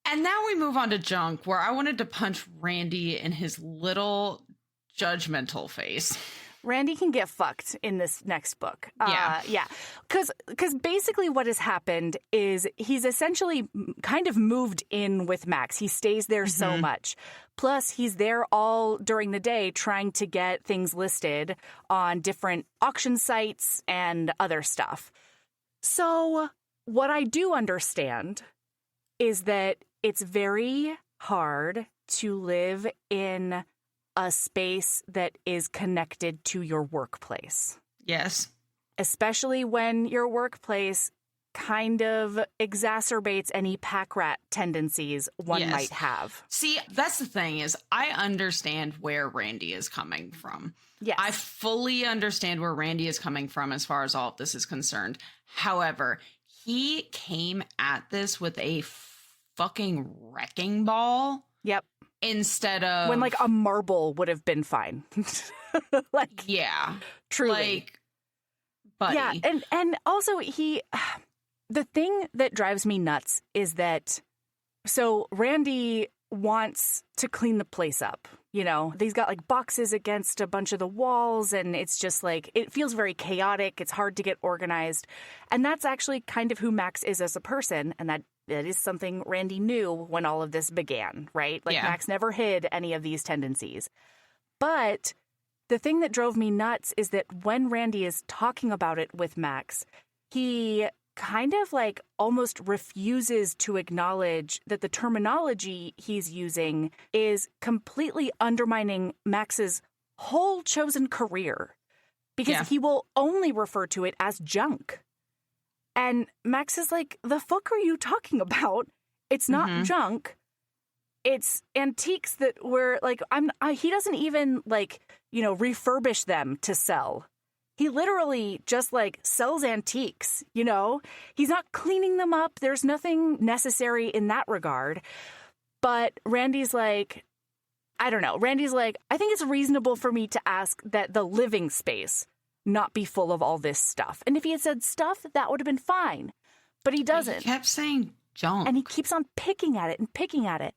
And now we move on to Junk, where I wanted to punch Randy in his little judgmental face. Randy can get fucked in this next book. Yeah. Because basically what has happened is he's essentially kind of moved in with Max. He stays there so much. Plus, he's there all during the day trying to get things listed on different auction sites and other stuff. So what I do understand is that it's very hard to live in a space that is connected to your workplace. Yes. Especially when your workplace kind of exacerbates any pack rat tendencies one might have. See, that's the thing is I understand where Randy is coming from. Yes. I fully understand where Randy is coming from as far as all of this is concerned. However, he came at this with a fucking wrecking ball. Yep. Instead of when like a marble would have been fine. Truly. Like, buddy. Yeah, and also the thing that drives me nuts is that so Randy wants to clean the place up. He's got like boxes against a bunch of the walls and it's just like it feels very chaotic. It's hard to get organized. And that's actually kind of who Max is as a person, and that is something Randy knew when all of this began, right? Like Max never hid any of these tendencies. But the thing that drove me nuts is that when Randy is talking about it with Max, he kind of like almost refuses to acknowledge that the terminology he's using is completely undermining Max's whole chosen career because he will only refer to it as junk. And Max is like, the fuck are you talking about? It's not junk. it's antiques that were like, he doesn't even like, refurbish them to sell. He literally just like sells antiques, He's not cleaning them up. There's nothing necessary in that regard. But Randy's like, I don't know. Randy's like, I think it's reasonable for me to ask that the living space not be full of all this stuff. And if he had said stuff, that would have been fine. But he doesn't. He kept saying junk. And he keeps on picking at it and picking at it.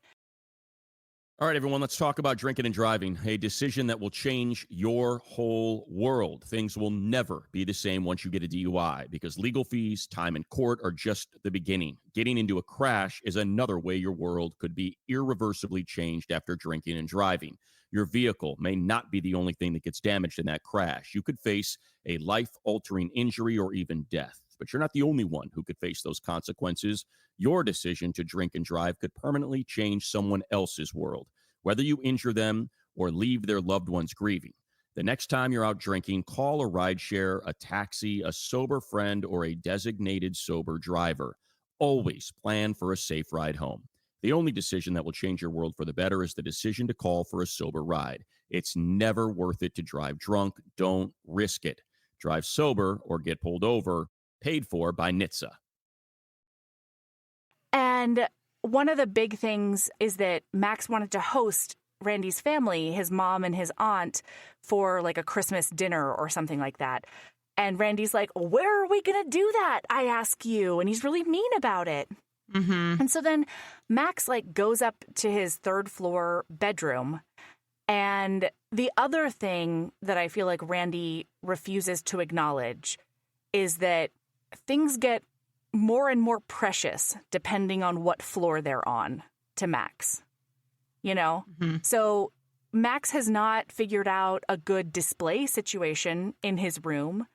All right, everyone, let's talk about drinking and driving, a decision that will change your whole world. Things will never be the same once you get a DUI because legal fees, time in court are just the beginning. Getting into a crash is another way your world could be irreversibly changed after drinking and driving. Your vehicle may not be the only thing that gets damaged in that crash. You could face a life-altering injury or even death. But you're not the only one who could face those consequences. Your decision to drink and drive could permanently change someone else's world, whether you injure them or leave their loved ones grieving. The next time you're out drinking, call a rideshare, a taxi, a sober friend, or a designated sober driver. Always plan for a safe ride home. The only decision that will change your world for the better is the decision to call for a sober ride. It's never worth it to drive drunk. Don't risk it. Drive sober or get pulled over. Paid for by NHTSA. And one of the big things is that Max wanted to host Randy's family, his mom and his aunt, for like a Christmas dinner or something like that. And Randy's like, where are we going to do that? I ask you. And he's really mean about it. Mm-hmm. And so then Max like goes up to his third floor bedroom. And the other thing that I feel like Randy refuses to acknowledge is that things get more and more precious depending on what floor they're on to Max, Mm-hmm. So Max has not figured out a good display situation in his room,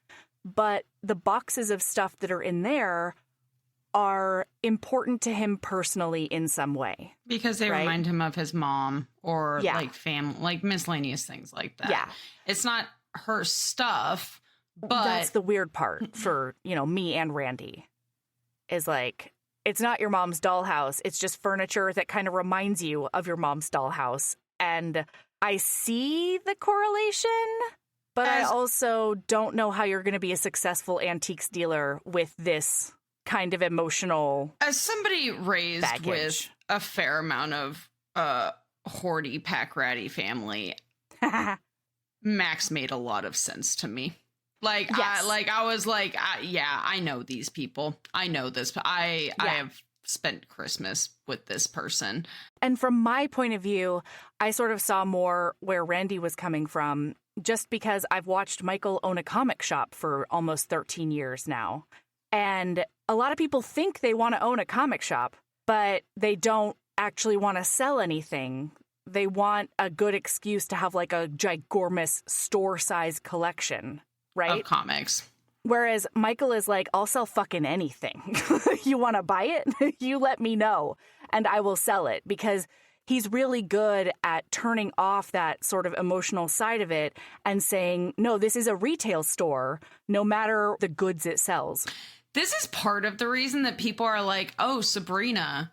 but the boxes of stuff that are in there are important to him personally in some way. Because they remind him of his mom or like family, like miscellaneous things like that. Yeah. It's not her stuff. But that's the weird part for, me and Randy is like, it's not your mom's dollhouse. It's just furniture that kind of reminds you of your mom's dollhouse. And I see the correlation, but I also don't know how you're going to be a successful antiques dealer with this kind of emotional as somebody raised baggage with a fair amount of hoardy, pack ratty family, Max made a lot of sense to me. Like, yes. I was like, I know these people. I know this. I have spent Christmas with this person. And from my point of view, I sort of saw more where Randy was coming from, just because I've watched Michael own a comic shop for almost 13 years now. And a lot of people think they want to own a comic shop, but they don't actually want to sell anything. They want a good excuse to have like a ginormous store-sized collection. Right? Of comics. Whereas Michael is like, I'll sell fucking anything. You want to buy it? You let me know and I will sell it, because he's really good at turning off that sort of emotional side of it and saying, no, this is a retail store, no matter the goods it sells. This is part of the reason that people are like, oh, Sabrina,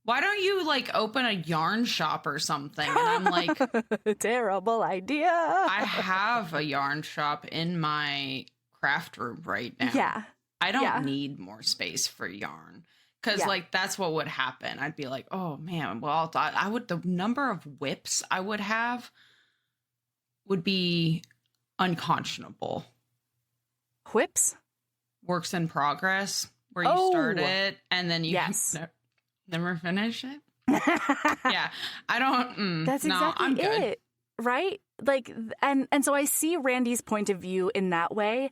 why don't you like open a yarn shop or something? And I'm like, terrible idea. I have a yarn shop in my craft room right now. Yeah. I don't need more space for yarn. Because like that's what would happen. I'd be like, oh man, well, the number of whips I would have would be unconscionable. Whips? Works in progress, where you start it and then you never finish it. Yeah, I don't. That's exactly I'm good. it, right? Like, and so I see Randy's point of view in that way.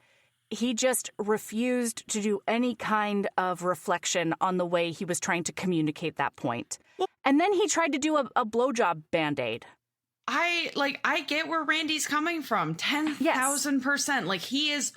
He just refused to do any kind of reflection on the way he was trying to communicate that point. And then he tried to do a blowjob Band-Aid. I get where Randy's coming from. 10,000%. Like, he is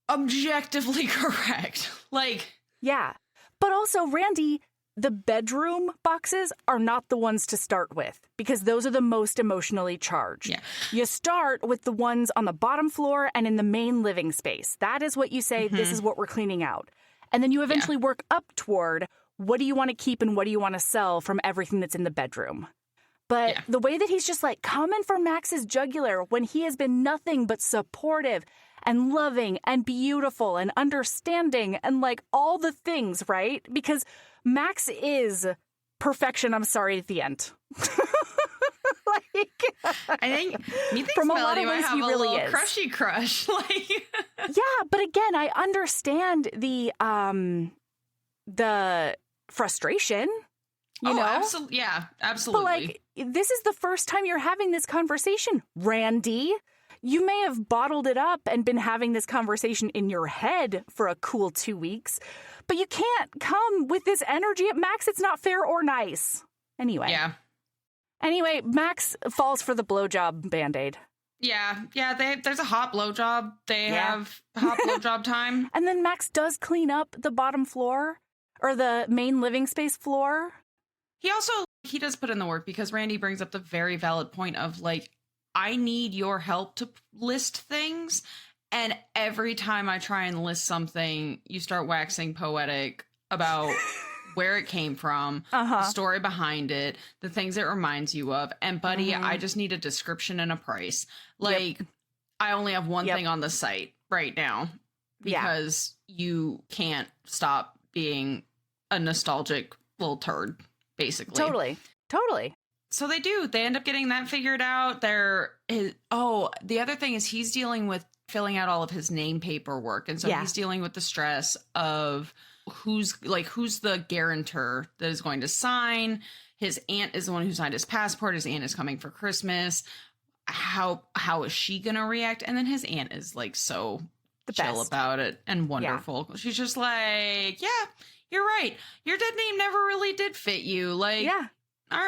objectively correct. Like, yeah. But also, Randy, the bedroom boxes are not the ones to start with, because those are the most emotionally charged. Yeah. You start with the ones on the bottom floor and in the main living space. That is what you say, this is what we're cleaning out. And then you eventually work up toward what do you want to keep and what do you want to sell from everything that's in the bedroom? But the way that he's just like coming for Max's jugular when he has been nothing but supportive and loving and beautiful and understanding and like all the things, right? Because Max is perfection. I'm sorry at the end. Like, I think methinks from a lot Melody of might ways have he a really little is. crushy crush. Like, yeah, but again, I understand the frustration. You know? Absolutely. Yeah, absolutely. But like, this is the first time you're having this conversation, Randy. You may have bottled it up and been having this conversation in your head for a cool 2 weeks, but you can't come with this energy at Max. It's not fair or nice. Anyway. Yeah. Anyway, Max falls for the blowjob Band-Aid. Yeah. There's a hot blowjob. They have hot blowjob time. And then Max does clean up the bottom floor or the main living space floor. He does put in the work because Randy brings up the very valid point of like, I need your help to list things. And every time I try and list something, you start waxing poetic about where it came from, the story behind it, the things it reminds you of. And buddy, I just need a description and a price. Like, I only have one thing on the site right now because you can't stop being a nostalgic little turd. Basically. Totally. So they end up getting that figured out. The other thing is he's dealing with filling out all of his name paperwork. And so he's dealing with the stress of who's the guarantor that is going to sign. His aunt is the one who signed his passport. His aunt is coming for Christmas. How is she going to react? And then his aunt is like so chill about it and wonderful. Yeah. She's just like, yeah, you're right. Your dead name never really did fit you. Like, all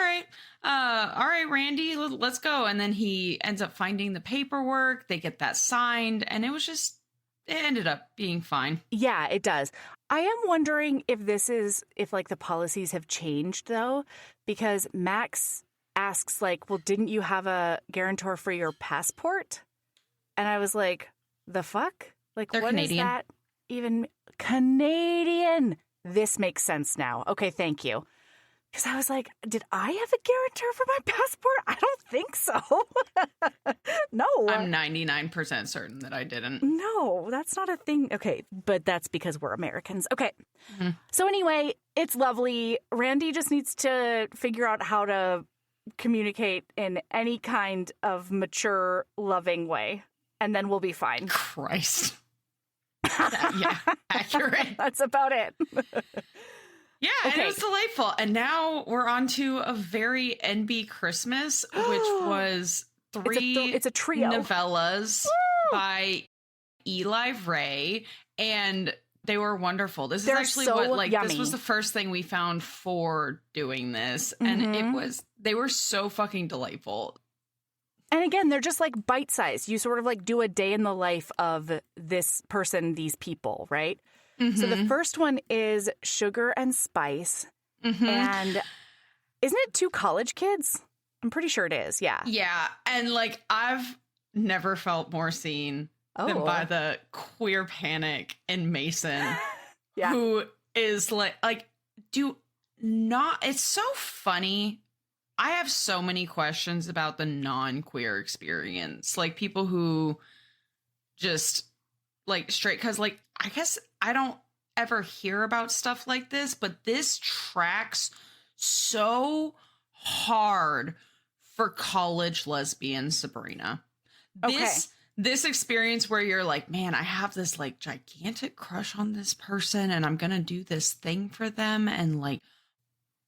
right, Randy, let's go. And then he ends up finding the paperwork. They get that signed, and it ended up being fine. Yeah, it does. I am wondering if like the policies have changed though, because Max asks like, well, didn't you have a guarantor for your passport? And I was like, the fuck? Like, they're what Canadian. is that even? Canadian. This makes sense now. Okay, thank you. Because I was like, did I have a guarantor for my passport? I don't think so. No. I'm 99% certain that I didn't. No, that's not a thing. Okay, but that's because we're Americans. Okay. Mm-hmm. So anyway, it's lovely. Randy just needs to figure out how to communicate in any kind of mature, loving way. And then we'll be fine. Christ. Yeah, accurate. That's about it. Yeah, okay. And it was delightful. And now we're on to a very NB Christmas, which was it's a trio novellas by Eli Ray, and they were wonderful. This is actually this was the first thing we found for doing this, and they were so fucking delightful. And again, they're just like bite-sized. You sort of like do a day in the life of this person, these people, right? Mm-hmm. So the first one is Sugar and Spice. Mm-hmm. And isn't it 2 college kids? I'm pretty sure it is. Yeah. Yeah. And like, I've never felt more seen than by the queer panic in Mason, who is it's so funny. I have so many questions about the non-queer experience. Like people who just like straight, because like, I guess I don't ever hear about stuff like this, but this tracks so hard for college lesbian Sabrina. This experience where you're like, man, I have this like gigantic crush on this person and I'm going to do this thing for them. And like,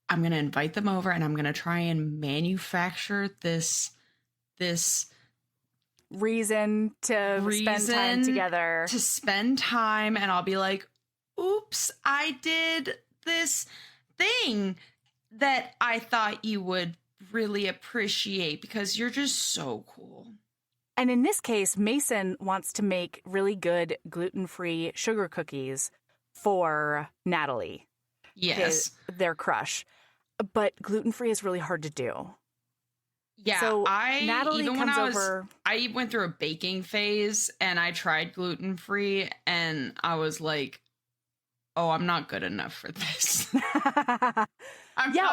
I'm going to invite them over and I'm going to try and manufacture this reason to spend time together. To spend time, and I'll be like, oops, I did this thing that I thought you would really appreciate because you're just so cool. And in this case, Mason wants to make really good gluten-free sugar cookies for Natalie. Yes. Their crush. But gluten-free is really hard to do. Yeah, so Natalie I went through a baking phase and I tried gluten-free and I was like, oh, I'm not good enough for this.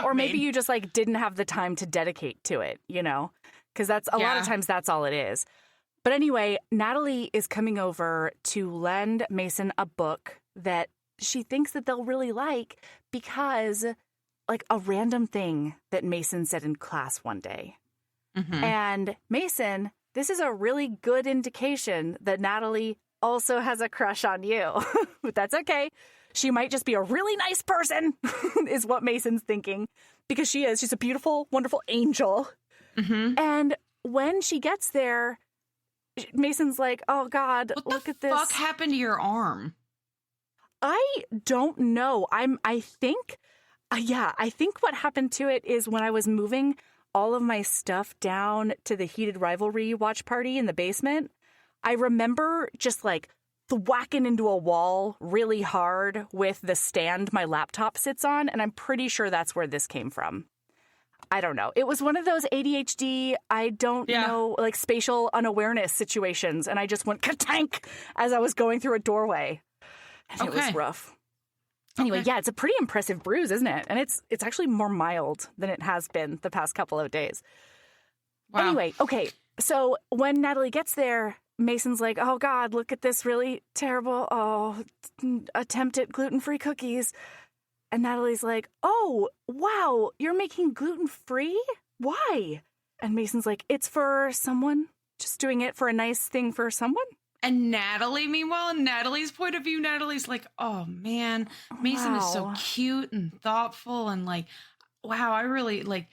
Or maybe you just like didn't have the time to dedicate to it, you know, because that's a lot of times that's all it is. But anyway, Natalie is coming over to lend Mason a book that she thinks that they'll really like because like a random thing that Mason said in class one day. Mm-hmm. And Mason, this is a really good indication that Natalie also has a crush on you. But that's okay. She might just be a really nice person, is what Mason's thinking, because she is. She's a beautiful, wonderful angel. Mm-hmm. And when she gets there, Mason's like, oh, God, look at this. What the fuck happened to your arm? I don't know. I think what happened to it is when I was moving all of my stuff down to the Heated Rivalry watch party in the basement, I remember just like whacking into a wall really hard with the stand my laptop sits on, and I'm pretty sure that's where this came from. I don't know. It was one of those ADHD, I don't know, like spatial unawareness situations, and I just went ka-tank as I was going through a doorway. And it was rough. Anyway, it's a pretty impressive bruise, isn't it? And it's actually more mild than it has been the past couple of days. Wow. Anyway, okay. So when Natalie gets there, Mason's like, oh, God, look at this really terrible attempt at gluten-free cookies. And Natalie's like, oh, wow, you're making gluten-free? Why? And Mason's like, it's for someone. Just doing it for a nice thing for someone. And Natalie, meanwhile, in Natalie's point of view, Natalie's like, oh, man, Mason is so cute and thoughtful. And like, wow, I really like...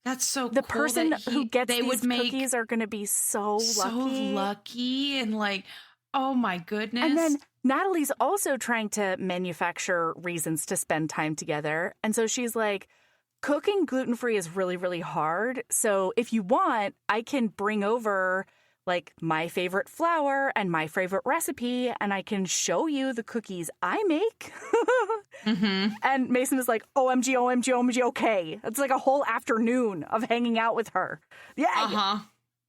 That's so the cool. The person who gets these cookies are going to be so lucky and like, oh my goodness. And then Natalie's also trying to manufacture reasons to spend time together. And so she's like, cooking gluten-free is really, really hard. So if you want, I can bring over like my favorite flour and my favorite recipe, and I can show you the cookies I make. Mm-hmm. And Mason is like, OMG, OMG, OMG, okay. It's like a whole afternoon of hanging out with her. Yeah. Uh-huh.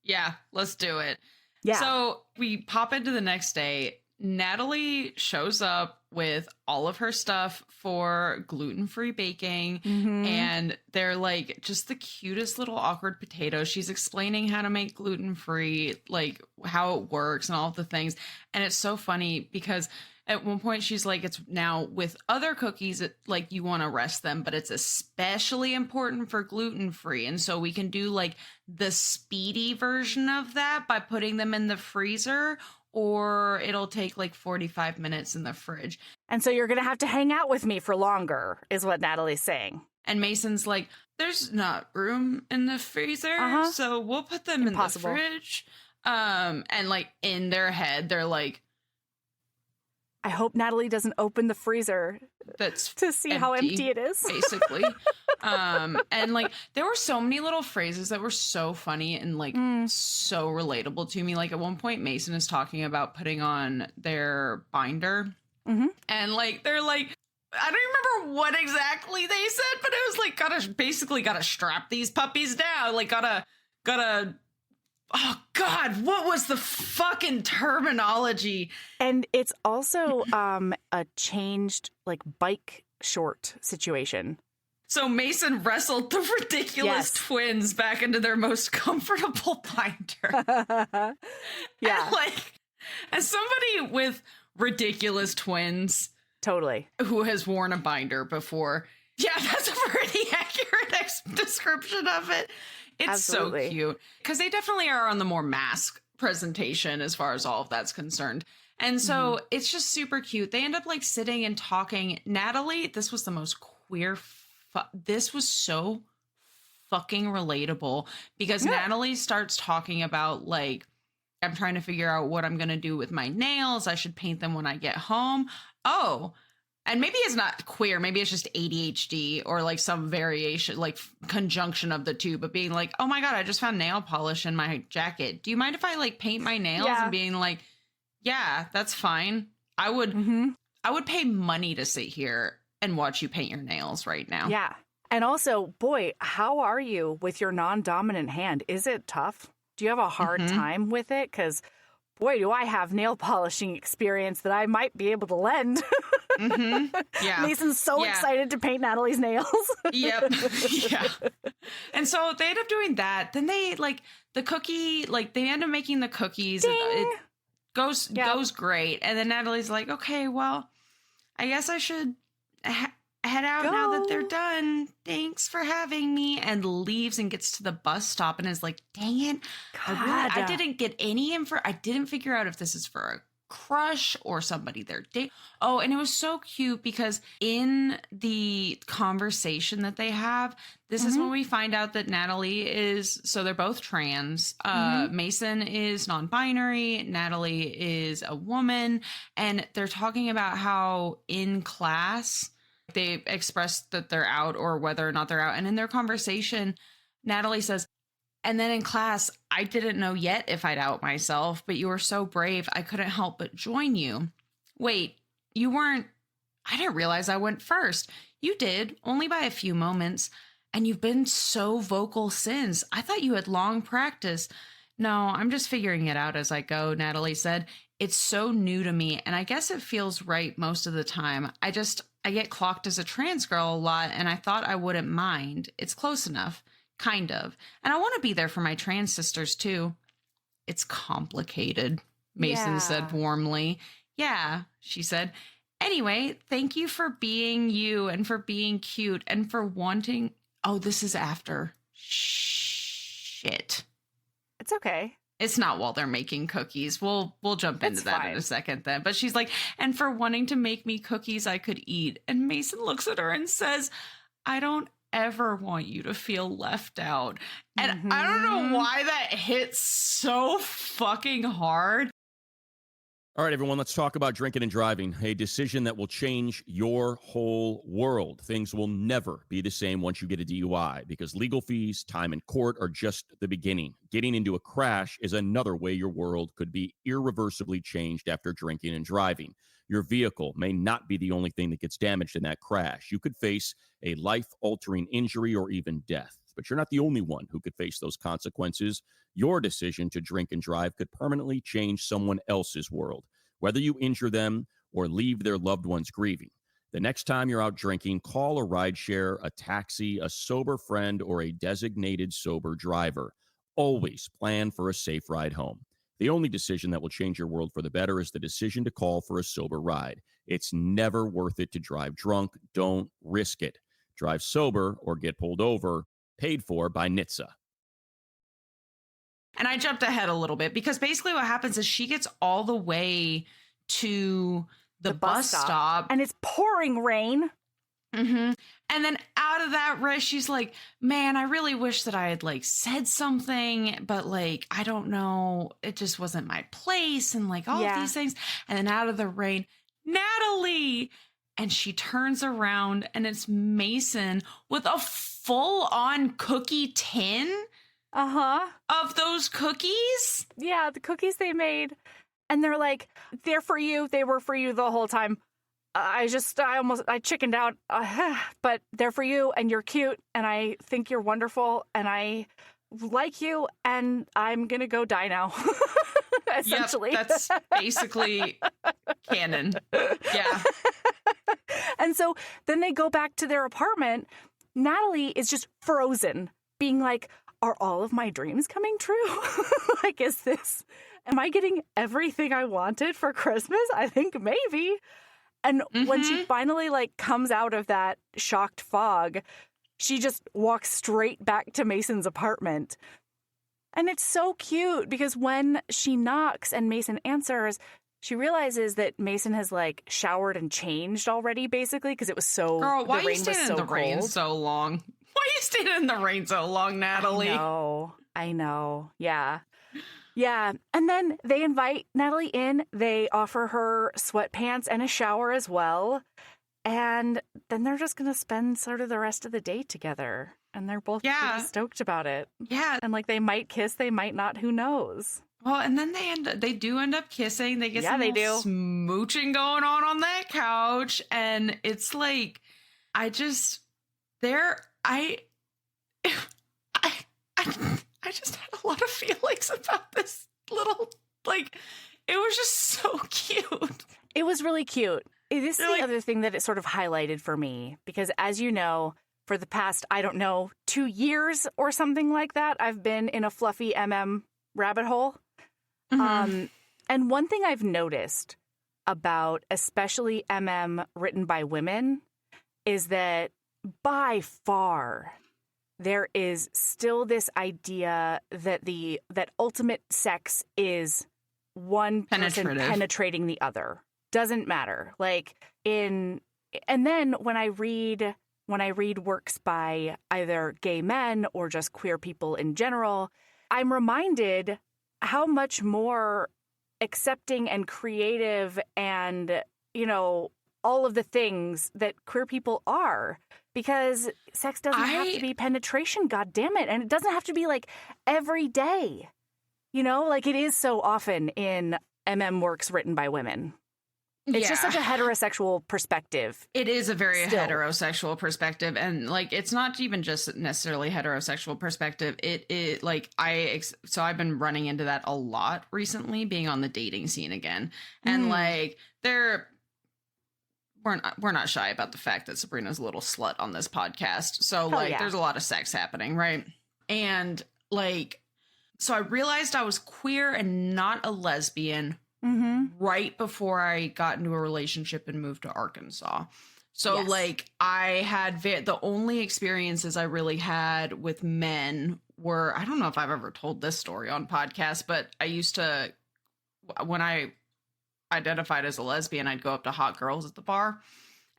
Yeah, let's do it. Yeah. So we pop into the next day. Natalie shows up with all of her stuff for gluten-free baking. Mm-hmm. And they're like just the cutest little awkward potatoes. She's explaining how to make gluten-free, like how it works and all of the things. And it's so funny because at one point she's like, it's now with other cookies, like you want to rest them, but it's especially important for gluten-free. And so we can do like the speedy version of that by putting them in the freezer, or it'll take like 45 minutes in the fridge. And so you're going to have to hang out with me for longer, is what Natalie's saying. And Mason's like, there's not room in the freezer, so we'll put them in the fridge. And like in their head, they're like, I hope Natalie doesn't open the freezer to see how empty it is. Basically. And like there were so many little phrases that were so funny and like so relatable to me. Like at one point Mason is talking about putting on their binder. Mm-hmm. And like they're like, I don't remember what exactly they said, but it was like gotta strap these puppies down. Like gotta oh God, what was the fucking terminology? And it's also a changed like bike short situation. So Mason wrestled the ridiculous twins back into their most comfortable binder. Yeah. And like, as somebody with ridiculous twins, totally, who has worn a binder before, yeah, that's a pretty accurate description of it. It's Absolutely. So cute because they definitely are on the more mask presentation as far as all of that's concerned. And so it's just super cute. They end up like sitting and talking. Natalie, this was the most queer. This was so fucking relatable because Natalie starts talking about like, I'm trying to figure out what I'm going to do with my nails. I should paint them when I get home. Oh, and maybe it's not queer. Maybe it's just ADHD or like some variation, like conjunction of the two. But being like, oh my God, I just found nail polish in my jacket. Do you mind if I like paint my nails? And being like, yeah, that's fine. I would pay money to sit here and watch you paint your nails right now. Yeah. And also, boy, how are you with your non-dominant hand? Is it tough? Do you have a hard time with it? Because boy, do I have nail polishing experience that I might be able to lend. Yeah. Mason's so excited to paint Natalie's nails. Yep. Yeah. And so they end up doing that. Then they the cookie, they end up making the cookies. It goes great. And then Natalie's like, okay, well, I guess I should head out now that they're done. Thanks for having me. And leaves and gets to the bus stop and is like, dang it. I didn't get any info. I didn't figure out if this is for a crush or somebody they're dating. Oh, and it was so cute because in the conversation that they have, this is when we find out that Natalie so they're both trans. Mason is non-binary. Natalie is a woman. And they're talking about how in class they express that they're out or whether or not they're out. And in their conversation, Natalie says, and then in class, I didn't know yet if I'd out myself, but you were so brave, I couldn't help but join you. Wait, you weren't... I didn't realize I went first. You did, only by a few moments. And you've been so vocal since. I thought you had long practice. No, I'm just figuring it out as I go, Natalie said. It's so new to me, and I guess it feels right most of the time. I get clocked as a trans girl a lot, and I thought I wouldn't mind. It's close enough. Kind of. And I want to be there for my trans sisters, too. It's complicated, Mason said warmly. Yeah, she said. Anyway, thank you for being you and for being cute and for wanting... Oh, this is after. Shit. It's okay. It's not while they're making cookies. We'll jump into that in a second then. But she's like, and for wanting to make me cookies I could eat. And Mason looks at her and says, I don't ever want you to feel left out. And I don't know why that hits so fucking hard. All right, everyone, let's talk about drinking and driving, a decision that will change your whole world. Things will never be the same once you get a DUI because legal fees, time in court are just the beginning. Getting into a crash is another way your world could be irreversibly changed after drinking and driving. Your vehicle may not be the only thing that gets damaged in that crash. You could face a life-altering injury or even death, but you're not the only one who could face those consequences. Your decision to drink and drive could permanently change someone else's world, whether you injure them or leave their loved ones grieving. The next time you're out drinking, call a rideshare, a taxi, a sober friend, or a designated sober driver. Always plan for a safe ride home. The only decision that will change your world for the better is the decision to call for a sober ride. It's never worth it to drive drunk. Don't risk it. Drive sober or get pulled over. Paid for by NHTSA. And I jumped ahead a little bit because basically what happens is she gets all the way to the bus stop. And it's pouring rain. And then out of that rush, she's like, man, I really wish that I had said something, but I don't know. It just wasn't my place and all of these things. And then out of the rain, Natalie. And she turns around and it's Mason with a full on cookie tin. Of those cookies? Yeah, the cookies they made. And they're like, they're for you. They were for you the whole time. I chickened out. But they're for you and you're cute. And I think you're wonderful. And I like you. And I'm going to go die now. Essentially. Yep, that's basically canon. Yeah. And so then they go back to their apartment. Natalie is just frozen, being like, are all of my dreams coming true? Am I getting everything I wanted for Christmas? I think maybe. And when she finally comes out of that shocked fog, she just walks straight back to Mason's apartment. And it's so cute because when she knocks and Mason answers, she realizes that Mason has showered and changed already, basically, because it was so... Girl, why are you standing in the rain so long? Why are you standing in the rain so long, Natalie? I know. Yeah. Yeah. And then they invite Natalie in. They offer her sweatpants and a shower as well. And then they're just going to spend sort of the rest of the day together. And they're both pretty stoked about it. Yeah. And they might kiss, they might not, who knows? Well, and then they do end up kissing. They get some smooching going on that couch. And it's I just had a lot of feelings about this little Like, it was just so cute. It was really cute. This is the other thing that it sort of highlighted for me, because as you know, for the past, 2 years or something like that, I've been in a fluffy MM rabbit hole. And one thing I've noticed about especially MM written by women is that by far there is still this idea that that ultimate sex is one person penetrating the other. Doesn't matter. And then when I read works by either gay men or just queer people in general, I'm reminded how much more accepting and creative and, all of the things that queer people are, because sex doesn't have to be penetration, goddammit. And it doesn't have to be every day, it is so often in MM works written by women. It's just such a heterosexual perspective. It is a very heterosexual perspective. And it's not even just necessarily heterosexual perspective. It is so I've been running into that a lot recently, being on the dating scene again. And we're not shy about the fact that Sabrina's a little slut on this podcast. So there's a lot of sex happening. Right. And so I realized I was queer and not a lesbian right before I got into a relationship and moved to Arkansas. So I had the only experiences I really had with men were, I don't know if I've ever told this story on podcast, but I used to, when I identified as a lesbian, I'd go up to hot girls at the bar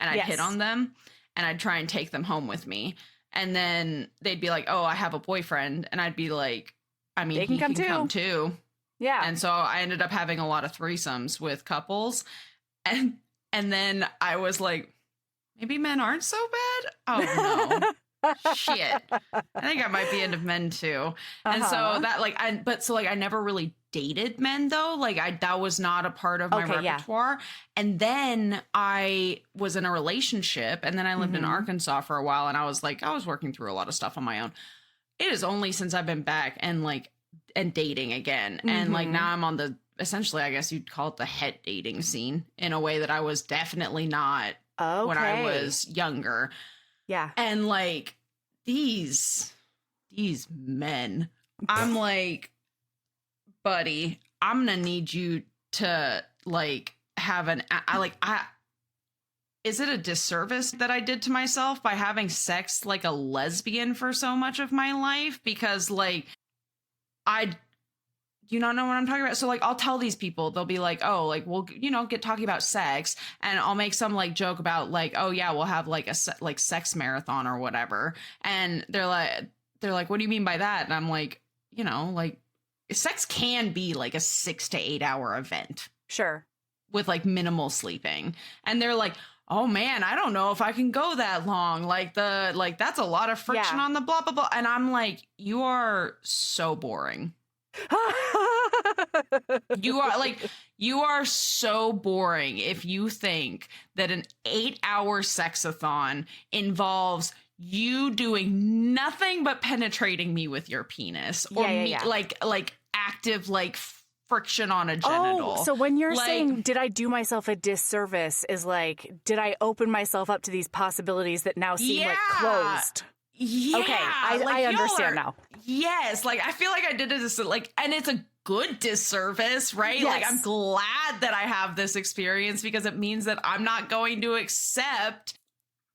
and I'd hit on them and I'd try and take them home with me. And then they'd be like, oh, I have a boyfriend. And I'd be like, I mean, he can come too. Yeah. And so I ended up having a lot of threesomes with couples. And then I was like, maybe men aren't so bad. Oh, no. Shit. I think I might be into men too. And so that I never really dated men though. That was not a part of my repertoire. Yeah. And then I was in a relationship and then I lived in Arkansas for a while and I was working through a lot of stuff on my own. It is only since I've been back and dating again. And now I'm on the, essentially, I guess you'd call it the het dating scene in a way that I was definitely not when I was younger. Yeah. And these men, I'm like, buddy, I'm going to need you to have is it a disservice that I did to myself by having sex like a lesbian for so much of my life? Because you don't know what I'm talking about. So I'll tell these people, they'll be like, oh, we'll, get talking about sex and I'll make some joke about oh yeah, we'll have a sex marathon or whatever. And they're like, what do you mean by that? And I'm like, sex can be a 6 to 8 hour event. Sure. With minimal sleeping. And they're like, oh man, I don't know if I can go that long. That's a lot of friction on the blah, blah, blah. And I'm like, you are so boring. You are so boring if you think that an 8-hour sexathon involves you doing nothing but penetrating me with your penis or active friction on a genital. Oh, so when you're saying, did I do myself a disservice, is did I open myself up to these possibilities that now seem closed? Yeah. Okay, I understand now. Yes, I feel like I did it and it's a good disservice, right? Yes. I'm glad that I have this experience because it means that I'm not going to accept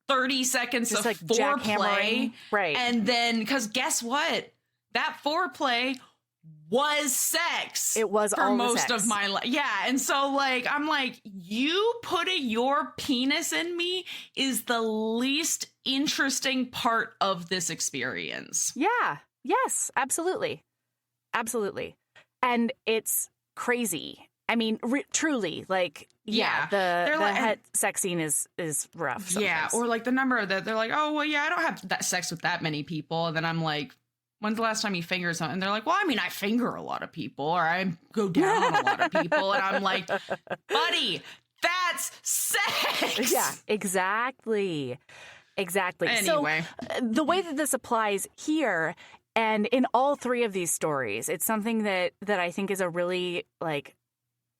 30 seconds just of foreplay. Right. And then, because guess what? That foreplay was sex. It was for most of my life. Yeah. And so I'm like, you putting your penis in me is the least interesting part of this experience. Yeah. Yes, absolutely. Absolutely. And it's crazy. I mean, truly, the het sex scene is rough sometimes. Yeah, or the number that they're like, oh, well, yeah, I don't have that sex with that many people. And then I'm like, when's the last time you fingered someone? And they're like, well, I mean, I finger a lot of people or I go down on a lot of people. And I'm like, buddy, that's sex. Yeah, exactly. Exactly. Anyway. So the way that this applies here And in all three of these stories, it's something that I think is a really like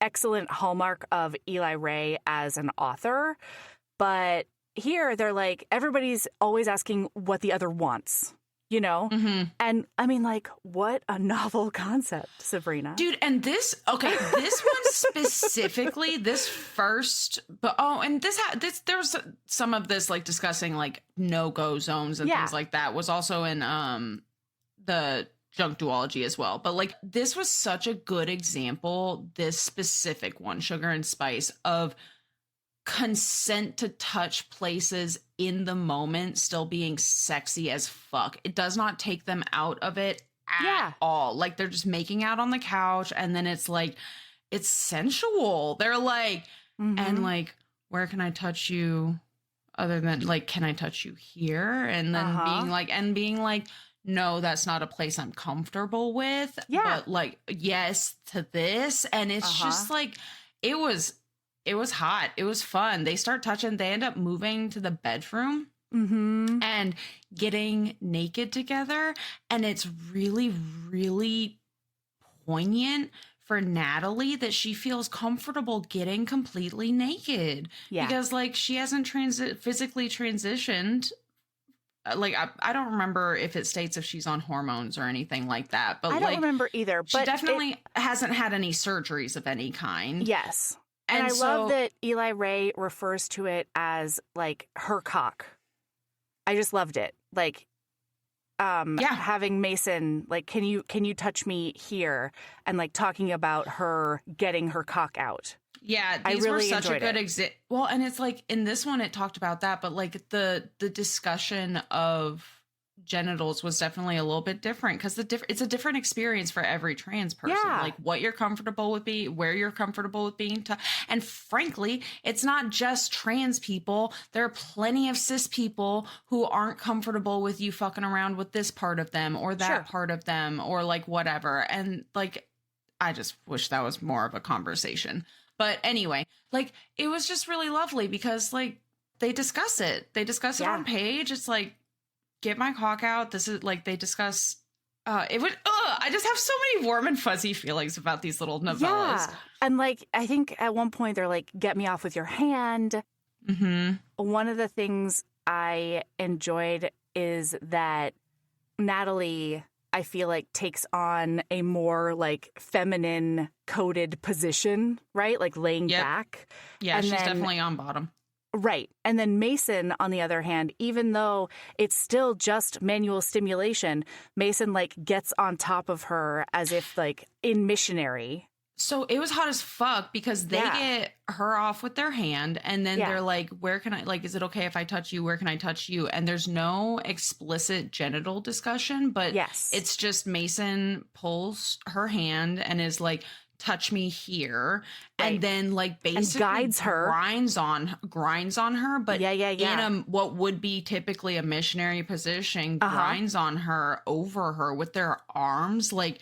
excellent hallmark of Eli Ray as an author. But here they're like, everybody's always asking what the other wants, you know? Mm-hmm. And I mean, like, what a novel concept, Sabrina. Dude, and this one specifically, this first, and there's some of this like discussing like no-go zones and things like that was also in the Junk Duology as well. But like, this was such a good example, this specific one, Sugar and Spice, of consent to touch places in the moment still being sexy as fuck. It does not take them out of it at all. Like, they're just making out on the couch, and then it's like, it's sensual. They're like, and like, where can I touch you other than like, can I touch you here? And then being like, no, that's not a place I'm comfortable with. But like, yes to this. And it's just like, it was hot. It was fun. They start touching. They end up moving to the bedroom and getting naked together. And it's really, really poignant for Natalie that she feels comfortable getting completely naked. Yeah. Because like, she hasn't physically transitioned. Like, I don't remember if it states if she's on hormones or anything like that. But I don't remember either. But she definitely hasn't had any surgeries of any kind. Yes. And I love that Eli Ray refers to it as like her cock. I just loved it. Like, having Mason, like, can you touch me here? And like talking about her getting her cock out. Yeah, these were such a good well, and it's like in this one it talked about that, but like the discussion of genitals was definitely a little bit different because it's a different experience for every trans person. Like what you're comfortable with where you're comfortable with being and frankly, it's not just trans people. There are plenty of cis people who aren't comfortable with you fucking around with this part of them or that part of them or like whatever. And like, I just wish that was more of a conversation. But anyway, like, it was just really lovely because, like, they discuss it. They discuss it on page. It's like, get my cock out. This is, like, they discuss... I just have so many warm and fuzzy feelings about these little novellas. Yeah. And, like, I think at one point they're like, get me off with your hand. Mm-hmm. One of the things I enjoyed is that Natalie... I feel like takes on a more like feminine coded position, right? Like laying back. Yeah, and she's definitely on bottom. Right. And then Mason, on the other hand, even though it's still just manual stimulation, Mason like gets on top of her as if like in missionary. So it was hot as fuck because they get her off with their hand and then they're like, where can I, like, is it okay if I touch you? Where can I touch you? And there's no explicit genital discussion, but it's just Mason pulls her hand and is like, touch me here. Right. And then like basically and guides her, grinds on her, but in what would be typically a missionary position, grinds on her over her with their arms, like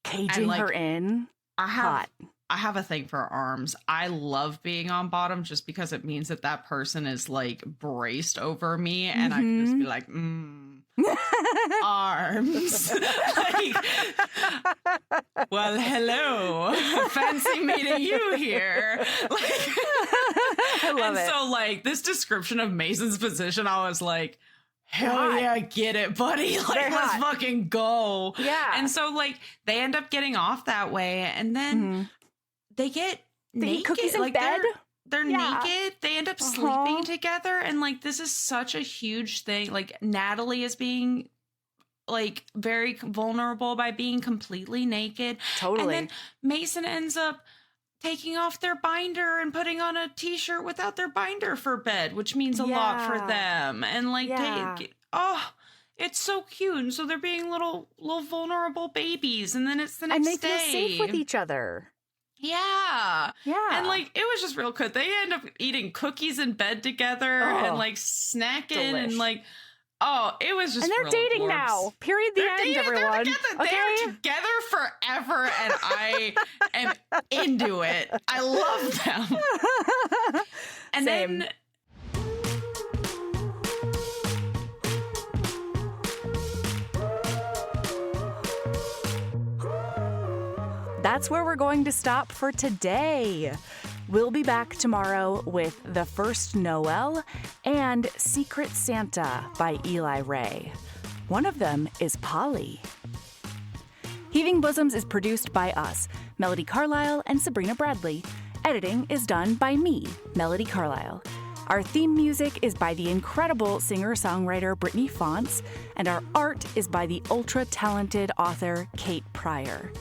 caging her in. I have a thing for arms. I love being on bottom just because it means that person is like braced over me and I can just be like, arms. Like, well, hello. Fancy meeting you here. Like, I love it. So like this description of Mason's position, I was like, hell yeah, get it, buddy. Like, let's fucking go. Yeah. And so, like, they end up getting off that way, and then they get naked. Eat cookies in like, bed. They're naked. They end up sleeping together, and, like, this is such a huge thing. Like, Natalie is being, like, very vulnerable by being completely naked. Totally. And then Mason ends up taking off their binder and putting on a t-shirt without their binder for bed, which means a lot for them. And like, it's so cute. And so they're being little vulnerable babies. And then it's the next day. And they feel safe with each other. Yeah. Yeah. And like, it was just real good. They end up eating cookies in bed together and like snacking and like, it was just. And they're dating now. Period. The end, everyone. They're together forever, and I am into it. I love them. And Same. then. that's where we're going to stop for today. We'll be back tomorrow with The First Noel and Secret Santa by Eli Ray. One of them is Polly. Heaving Bosoms is produced by us, Melody Carlisle and Sabrina Bradley. Editing is done by me, Melody Carlisle. Our theme music is by the incredible singer-songwriter Brittany Fonts, and our art is by the ultra-talented author Kate Pryor.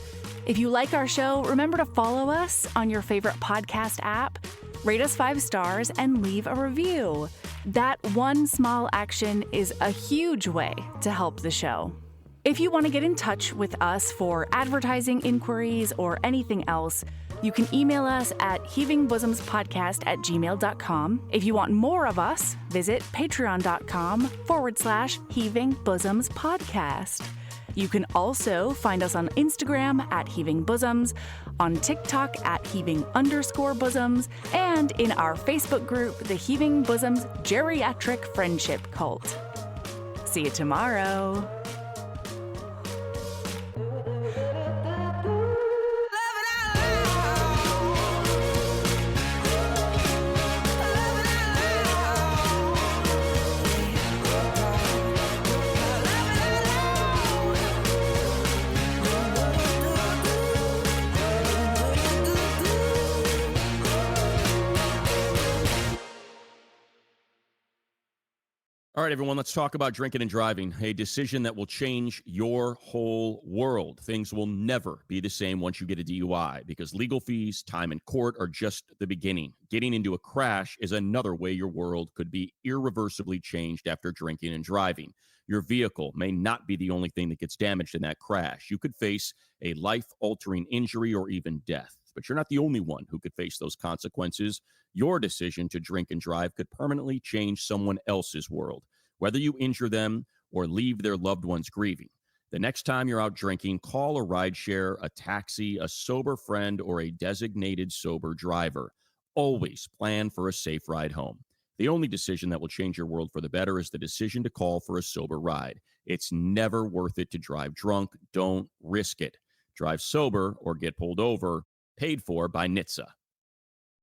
If you like our show, remember to follow us on your favorite podcast app, rate us 5 stars, and leave a review. That one small action is a huge way to help the show. If you want to get in touch with us for advertising inquiries or anything else, you can email us at heavingbosomspodcast@gmail.com. If you want more of us, visit patreon.com/heavingbosomspodcast. You can also find us on Instagram at Heaving Bosoms, on TikTok at Heaving_Bosoms, and in our Facebook group, the Heaving Bosoms Geriatric Friendship Cult. See you tomorrow. All right, everyone, let's talk about drinking and driving, a decision that will change your whole world. Things will never be the same once you get a DUI because legal fees, time in court are just the beginning. Getting into a crash is another way your world could be irreversibly changed after drinking and driving. Your vehicle may not be the only thing that gets damaged in that crash. You could face a life-altering injury or even death. But you're not the only one who could face those consequences. Your decision to drink and drive could permanently change someone else's world, whether you injure them or leave their loved ones grieving. The next time you're out drinking, call a rideshare, a taxi, a sober friend, or a designated sober driver. Always plan for a safe ride home. The only decision that will change your world for the better is the decision to call for a sober ride. It's never worth it to drive drunk. Don't risk it. Drive sober or get pulled over. Paid for by NHTSA.